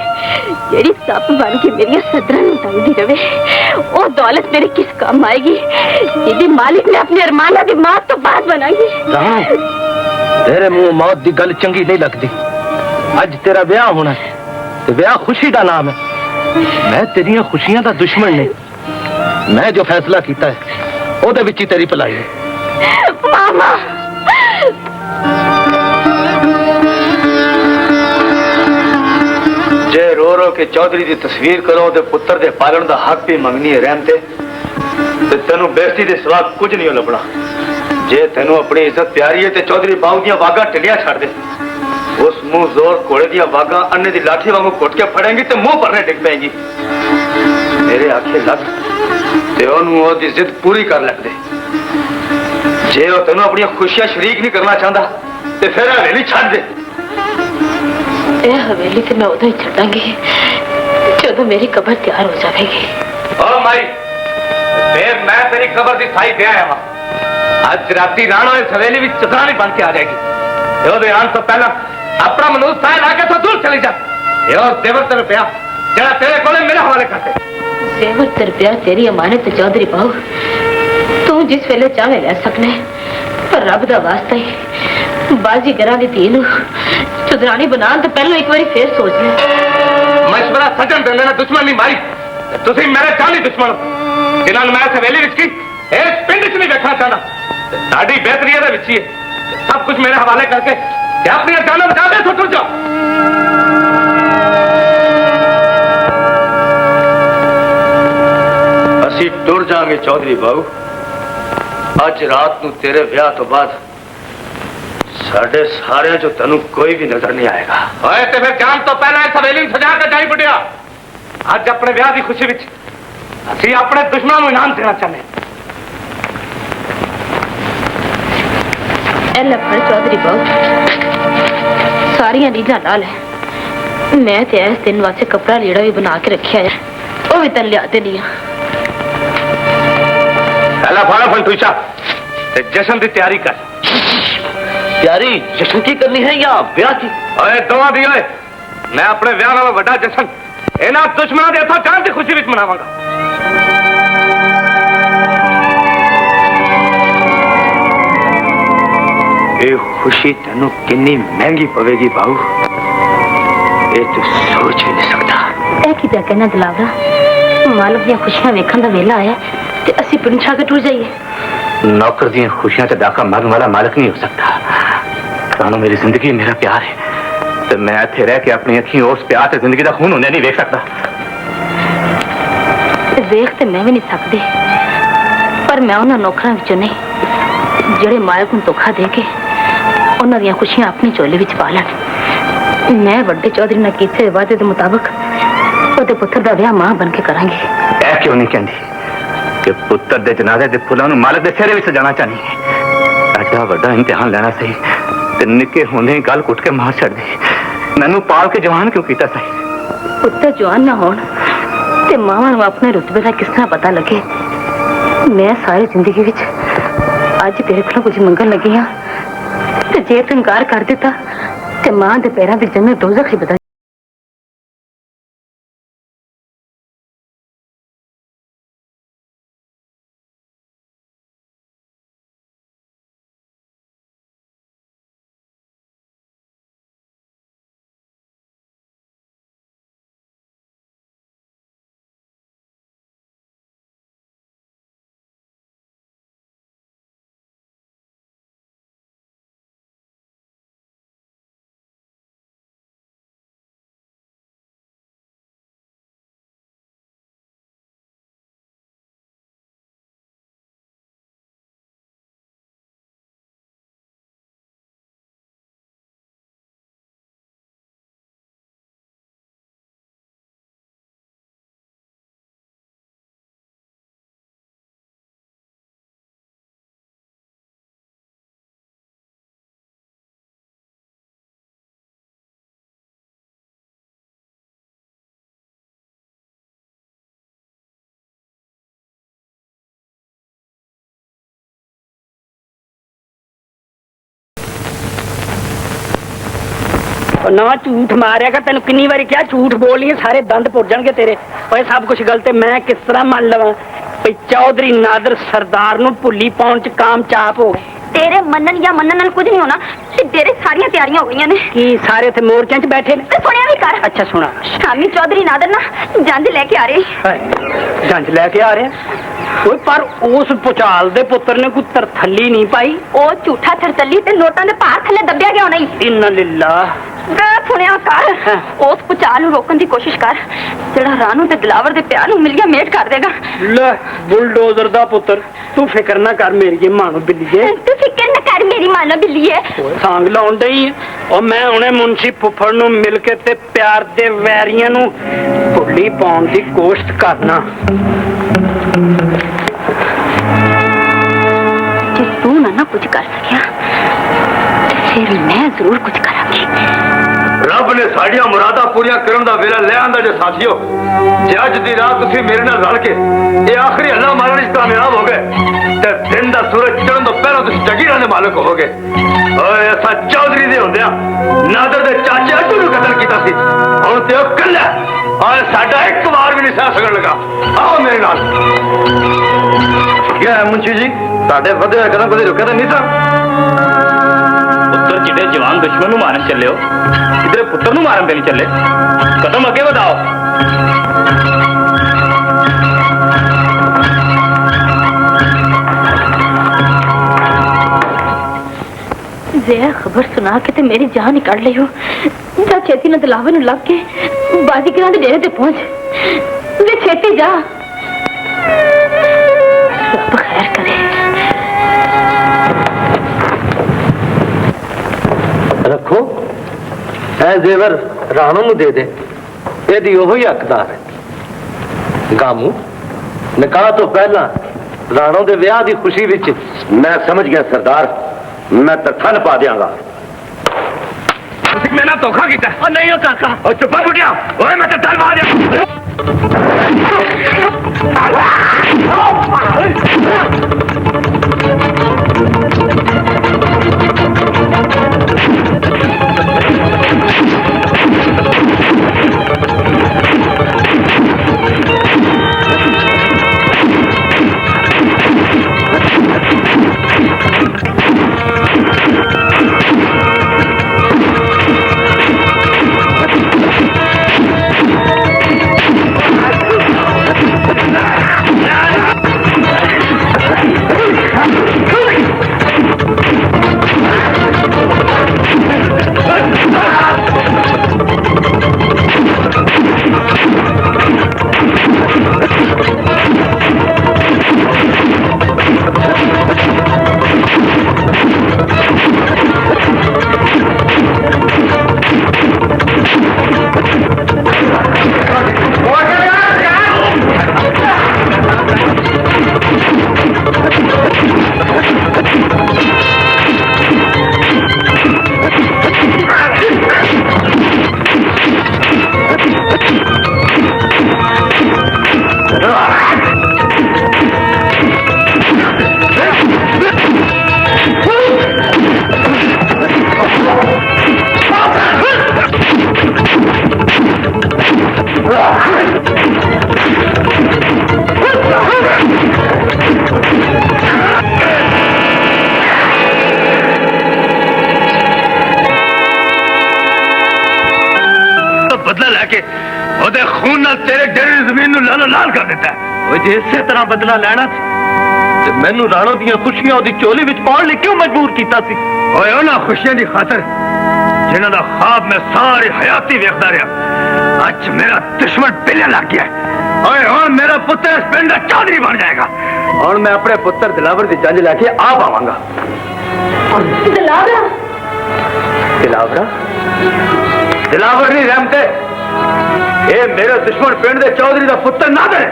जेड़ी सप बन के मेरी सदरां नूं तलदी रवे। ओ दौलत मेरे किस काम आएगी जिहदी मालिक ने अपने अरमानां दी मौत तो बाद बनाई। राणो तेरे मुंह मौत की गल चंगी नहीं लगती। अज तेरा ब्याह होना है ते ब्याह खुशी का नाम है। मैं तेरिया खुशियां का दुश्मन नहीं। मैं जो फैसला किया है ओदे विच ही तेरी भलाई है। मामा जे रो रो के चौधरी की तस्वीर करो ते पुत्र दे पालन का हक भी मंगनी है रहमते, ते तेनू बेइज्जती दे सिवा कुछ नहीं लभना। जे तेनू अपनी इज्जत प्यारी है ते चौधरी बाहू दियां वागा टिलियां छड़ दे। उस मुंह जोर घोड़े दियां वागा अन्ने दी लाठी वांगू घुट के फड़ेंगी ते मुंह भरने डिग पेंगी। मेरे आखे लग ते ओनू ओदी जिद पूरी कर लगदे। जे ओ तेनू अपनी खुशियां शरीक नहीं करना चाहता ते फिर हवेली छड़ दे। ए हवेली ते मैं उदों ही छड्डांगी जदों मेरी कबर तैयार हो जाएगी। ओ माई फिर मैं तेरी कबर की थाई दे आया वा। आज राती राणो इस हवेली में चतरानी बन के आ जाएगी। आने तो पहला अपना मनूस साय लाके तो दूर चली जा। देवर तेरे प्या जरा तेरे कोले मेरे हवाले करते। देवर तेरे प्या तेरी अमानत चौधरी बाहू तू जिस वेले चाहे ले सकने, पर रब दा वास्ता ही बाजी गरा दी धी नूं चुदरानी बनाने तो पहले एक बारी फिर सोच ले। मशवरा सजन देने ना दुश्मन नहीं मारी। तुसी मेरे जानी दुश्मन जिन्होंने मैं हवेली विच की इस पिंड च नहीं देखना चाहता। साडी बेहतरी दे विच ही है। सब कुछ मेरे हवाले करके अपनी जाना बचा दे। टुट जाओ। असी टुर जाएंगे चौधरी बाबू। अज रात नूं तेरे ब्याह तो बाद साढ़े सारे जो तेनू कोई भी नजर नहीं आएगा। ओए ते फिर जान तो पहले इस हवेली में सजा के जाई बुढ़िया। अज अपने ब्याह की खुशी विच असी अपने दुश्मनों को इनाम देना चाहते। फड़ चौधरी बाबू सारिया रीझां नाल है। मैं ते इस दिन वास्ते कपड़ा लीड़ा भी बना के रखा है, वो भी तेन लिया नहीं। पहला फाड़ा फंटूचा ते जश्न की तैयारी कर। तैयारी जश्न की करनी है या ब्याह की? ओए दोवां दी ओए। मैं अपने ब्याह नालों वड्डा जश्न इन्हां दुश्मनों दे हथों जान की खुशी विच मनावांगा। ये खुशी तेनू कितनी महंगी पवेगी बाबू, ये तो सोच भी नहीं सकता। ए की पिया कहना दिलावरा, मालक दी खुशियां वेखण दा वेला आया ते असीं पिंड छा के टुर जाइए। नौकर दी खुशियां ते डाका मारने वाला मालिक नहीं हो सकता। राणो मेरी जिंदगी मेरा प्यार है, तो मैं इत्थे रह के अपनी अखीं उस प्यार ते जिंदगी दा खून होने नहीं वेख सकता। वेख ते मैं भी नहीं सकदी, पर मैं उन्हां नौकरां विचों नहीं ਜਿਹੜੇ ਮਾਲਕ ਨੂੰ ਧੋਖਾ ਦੇ ਕੇ ਉਹਨਾਂ ਦੀਆਂ ਖੁਸ਼ੀਆਂ ਆਪਣੀ ਝੋਲੀ ਵਿੱਚ ਪਾ ਲੈਣ। ਮੈਂ ਵੱਡੇ ਚੌਧਰੀ ਨਾਲ ਕੀਤੇ ਵਾਅਦੇ ਦੇ ਮੁਤਾਬਕ ਉਹਦੇ ਪੁੱਤਰ ਦਾ ਵਿਆਹ ਮਾਂ ਬਣ ਕੇ ਕਰਾਂਗੀ। ਇਹ ਕਿਉਂ ਨਹੀਂ ਕਹਿੰਦੀ ਕਿ ਪੁੱਤਰ ਦੇ ਜਨਾਜ਼ੇ ਦੇ ਫੁੱਲਾਂ ਨੂੰ ਮਾਲਕ ਦੇ ਚਿਹਰੇ ਵਿੱਚ ਸਜਾਣਾ ਚਾਹਨੀ ਹੈ। ਐਡਾ ਵੱਡਾ ਇਮਤਿਹਾਨ ਲੈਣਾ ਸਹੀ ਤੇ ਨਿੱਕੇ ਹੁੰਦੇ ਹੀ ਗੱਲ ਕੁੱਟ ਕੇ ਮਾਰ ਛੱਡਦੀ। ਮੈਨੂੰ ਪਾਲ ਕੇ ਜਵਾਨ ਕਿਉਂ ਕੀਤਾ ਸਹੀ? ਪੁੱਤਰ ਜਵਾਨ ਨਾ ਹੋਣ ਤੇ ਮਾਵਾਂ ਨੂੰ ਆਪਣੇ ਰੁਤਬੇ ਦਾ ਕਿਸ ਤਰ੍ਹਾਂ ਪਤਾ ਲੱਗੇ। ਮੈਂ ਸਾਰੀ ਜ਼ਿੰਦਗੀ ਵਿੱਚ ਅੱਜ ਤੇਰੇ ਕੋਲੋਂ ਕੁਝ ਮੰਗਣ ਲੱਗੀ ਹਾਂ ਤੇ ਜੇ ਤੂੰ ਇਨਕਾਰ ਕਰ ਦਿੱਤਾ ਤੇ ਮਾਂ ਦੇ ਪੈਰਾਂ ਤੇ ਜੰਨਤ ਦੋਜ਼ਖ ਹੀ ਬਦਲ ना झूठ मारिया कर, तेन किन्नी बारी क्या झूठ बोलिए सारे दंद पुर जाएंगे तेरे। ओए सब कुछ गलत है, मैं किस तरह मान लवा भाई चौधरी नादर सरदार नु भुल्ली पाउन च काम चाप हो गए। तेरे मनन या मनन नाल कुछ नहीं होना, तेरे सारियां तैयारियां हो गई ने की सारे थे मोर्चे च बैठे ने ते सुनिया भी कर। अच्छा सुना, शामी चौधरी नादर ना जंज लेके आ रहे। जंज लेके आ रहे ओए, पर उस पुचाल दे पुत्र ने कोई तरथली नहीं पाई। ओ झूठा थरतली ते नोटां दे भार थल्ले दबिया गया होना ही। इन्ना लिल्लाह सुनिया कर, उस पुचाल नु रोकन दी कोशिश कर, जेड़ा रानू ते दिलावर दे प्यार नु मिल गया मेट कर देगा। ले बुलडोजर दा पुत्र, तू फिक्र ना कर मेरी मानो बिल्लीए, तू फिक्र ना कर मेरी मानो बिल्लीए। सांग लाउन दई और मैं हुणे मुंशी फुफड़ नु मिल के ते प्यार दे वैरियां नु भुल्ली पाउन दी कोशिश करना। जे तू ना कुछ कर सकिया फिर मैं जरूर कुछ करांगी। रब ने साड़ियां मुरादा पूरियां करन दा वेला ले आंदा जे साथियो। जे अज दी रात तुसी मेरे नाल रल के ये आखिरी अल्लाह मारन च कामयाब हो गए ते दिन दा सूरज चढ़न तो पहले तुसी जगीरां दे मालिक हो गए। ओए असा चौधरी दे हुंदिया नादर दे चाचे अड्डू नु कतल कीता सी, हुण ते ओ कल्ला और साडा एक बार भी नहीं सह सकण लगा। आओ मेरे नाल। क्या है मुंशी जी, साडे वधे होए कदम कदे रुके ते नहीं सा। पुत्र जिदे जवान दुश्मन नु मारन चले हो, किधरे पुत्र नु मारन देने चले, कदम अगे बढ़ाओ। ज़ेरा खबर सुना के ते मेरी जान निकाल ली हो। जा छेती न दिलावर नु लग के बाजीगरां दे डेरे ते पहुंच, वे छेती जा। रब खैर करे। रखो ऐ जेवर राणो नु दे दे, एदी ओही हकदार है। गामू निकाह तो पहला राणो दे विआह दी खुशी विच मैं समझ गया सरदार, मैं तथन पा दियांगा। मैंने धोखा किया। और नहीं हो काका, और चुप्पा बुढ़िया, ओए मैं तथन पा दिया। बदला लैके ओदे खून नाल तेरे डेरे जमीन नु लाल लाल कर देता है। ओए जे इसे तरह बदला लेना ते मैनू राणो दियां खुशियां ओदी चोली विच पाउण लई क्यों मजबूर कीता सी? ओए उन्हां खुशियां दी खातर जिन्हां दा ख्वाब मैं सारी हयाती वेखदा रहा, अज मेरा दुश्मन पिल्ले लग गया। ओए हुण मेरा पुत्र इस पिंड दा चौधरी बन जाएगा। हुण मैं अपने पुत्र दिलावर दी जंज लैके आप आवांगा। दिलावरा दिलावरा दिलावर नहीं रहमते, ये मेरे दुश्मन पिंड दे चौधरी दा पुत्र नादर है।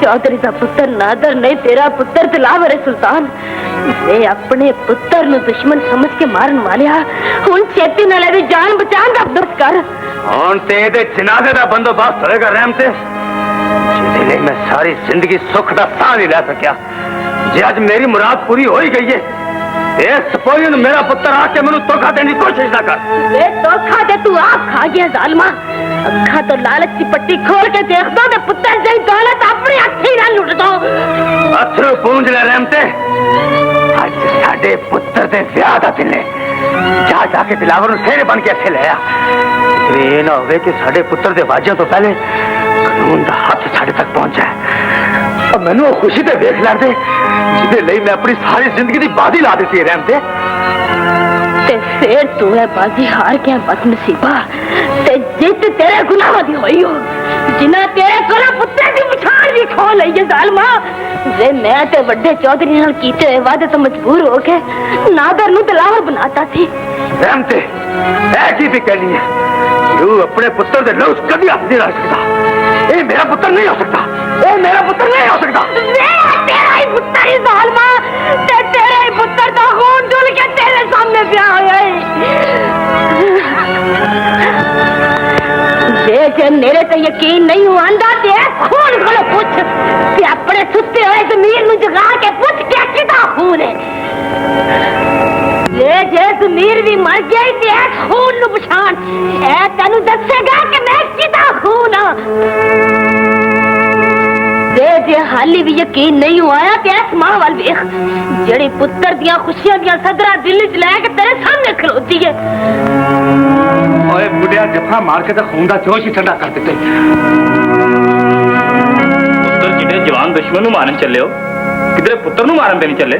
चौधरी दा पुत्र नादर नहीं, तेरा पुत्र दिलावर है सुल्तान। मैं अपने पुत्र नु दुश्मन समझ के मारन वालिया, हुण छेती नाल दी जान बचान दा बंदोबस्त कर। हुण ते इहदे जनाजे दा बंदोबस्त होएगा रहमते, जिहदे लई मैं सारी जिंदगी सुख दा साह नहीं लै सकिया। जे अज मेरी मुराद पूरी हो ही गई है सपोई मेरा पुत्र आके मैंने धोखा देने की कोशिश ना कर। ये धोखा दे तू आप खा गया जालमा। अखा तो लालच की पट्टी खोल के देख दो ते पुत्र जई दौलत अपने हथी ना लुट दो। अथरू पूंज ले रहमते, आज साडे पुत्र दे ब्याह दा दिन है। जा जाके दिलावर नु सेरे बन के इत्थे ले आ। ये ना होवे कि साडे पुत्र दे वाजियां तो पहले कानून दा हाथ साडे तक पहुंच जाए। अब मैनू खुशी ते वेख लैण दे जिदे लई मैं अपनी सारी जिंदगी दी बाजी ला दी है रहमते। ते फिर तू है बाजी हार गया बदनसीबा। ते जित तेरे गुनाह दी होई हो, जिन्ना तेरे कोला पुत्र दी मुछाड़ भी खो लई है जालमा। जे मैं ते वड्डे चौधरी नाल कीते हुए वादे तो मजबूर हो के नादर नु दिलावर बनाता थी। रहमते ऐ की भी कहनी है, तू अपने पुत्र दे लौस कभी हाथ नहीं ला सकता। ये मेरा पुत्र नहीं हो सकता, ये मेरा पुत्र नहीं हो सकता। तेरा ही पुत्र ही जालमा, ते तेरे ही पुत्र दा खून डुल के तेरे सामने ब्याह होया है। जे मेरे ते यकीन नहीं हुआ ते खून को पूछ कि अपने सुते हुए जमीन में जगा के पूछ क्या किदा खून है। जे जमीर भी मर गई ते खून नु पछाण ए तेनु दसेगा कि मैं किदा खून हां। जे हाली भी यकीन नहीं हुआ ते इस मां वाल वेख जेड़ी पुत्र दियां खुशियां दियां सदरा दिल च लेके तेरे सामने खलोती है। ओए बुढ़िया जफा मार के तो खून का जोश ही ठंडा कर देते। पुत्र जिन्हें जवान दुश्मन मारन चले हो, किधरे पुत्र नु मारन देने चले।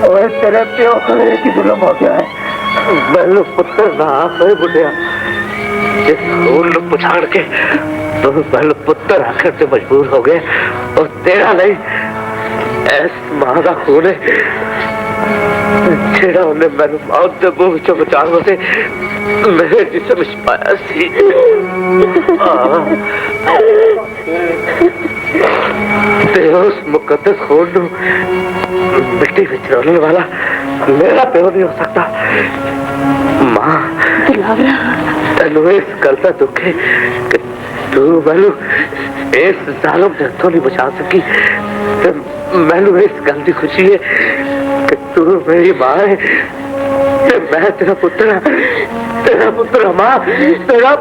ओए तेरे प्यो खड़े की जुल्म हो गया है। मैनू पुत्र ना होए बुढ़िया, जिस खून नु पछाड़ के तो मैनू पुत्र आखिर से मजबूर हो गए और तेरा नहीं ऐस मां का खून है जेड़ा उन्हें मैनू मौत के मुंह चो बचाने वास्ते मेरे जिस्म च पाया सी। ते उस मुकद्दस खून नु मिट्टी विच रोलने वाला मेरा प्यो नहीं हो सकता। मां तेनू इस गल का दुख है कि तू मैनू इस जालिम से हथों नहीं बचा सकी। मैनू इस गल की खुशी है कि तू मेरी मां है ते मैं तेरा पुत्र हाँ। तेरा पुत्र मां, तेरा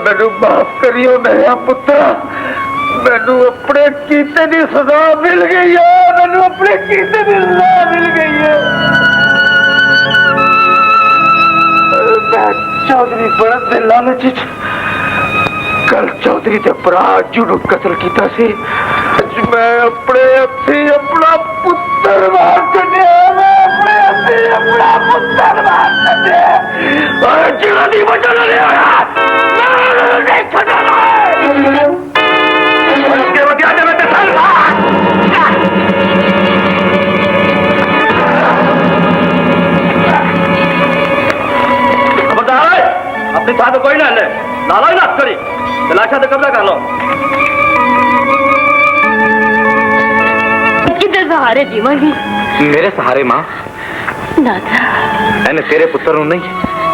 मैनू माफ करियो मेरा पुत्र, मैनू अपने कीते की सजा मिल गई है। मैनू अपने कीते की सजा मिल गई है। मैं चौधरी बनन दे लालच च कल चौधरी के भरा अज्जू नू कतल किया सी। अज मैं अपने हथी अपना पुत्र मार छड्डिया। मैं अपने हथी अपना पुत्र मार छड्डिया और जिन्हां दी वजह नाल होया नहीं छड्डना। उसके वजह से मैं तेरे खबरदार अपनी थां कोई ना ले, लाला ही ना करी तलाशा तो कब्जा कर लो। किधर सहारे जीवांगी? मेरे सहारे मां नाथा मैंने तेरे पुत्र नु नहीं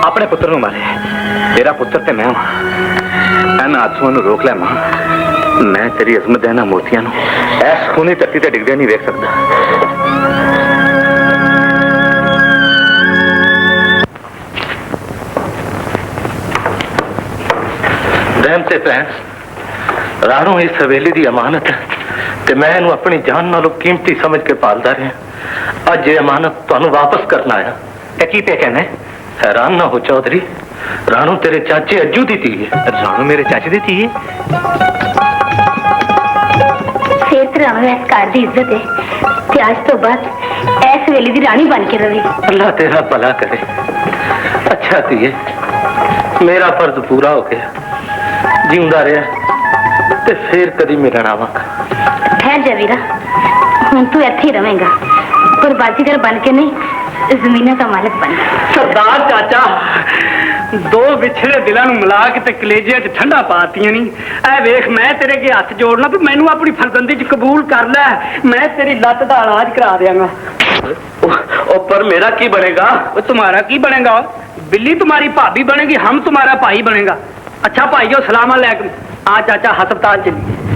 अपने पुत्र नु मारे। तेरा पुत्र ते मैं हां। आंसुओं नु रोक ले मां, मैं तेरी अजमत देना मोतियां नु ऐस खूनी धरती ते डिगदे नहीं वेख सकता। रहमते भैन राणो इस हवेली की अमानत है ते मैं इन्हू अपनी जान नालों कीमती समझ के पालदा रहा। अज ये अमानत तुहानू वापस करना आया। की पे कहना है? हैरान ना हो चौधरी, राणो तेरे चाचे अज्जू दी थी है। राणो मेरे चाचे दी थी है? फिर राणो इस घर की इज्जत है कि आज तो बाद इस वेले की रानी बन के रहे। अल्लाह तेरा भला करे। अच्छा धीए, मेरा फर्ज पूरा हो गया, जींदा रहा ते फिर कदी मिलन आवांगा। ठहर जा वीरा, हुण तू इत्थे ही रवेंगा पर बाजीगर बन के नहीं, जमीन का मालिक बन। सरदार चाचा दो विछड़े दिलों मिला के ते कलेजे च ठंडा पातियां नहीं। ऐ वेख मैं तेरे के हथ जोड़ना भी मैनू अपनी फरजंदी च कबूल कर ले, मैं तेरी लत दा इलाज करा देंगा। पर मेरा की बनेगा? तुम्हारा की बनेगा? बिल्ली तुम्हारी भाभी बनेगी, हम तुम्हारा भाई बनेगा। अच्छा भाई जो सलाम अलैकुम। आ चाचा हस्पताल चलिए।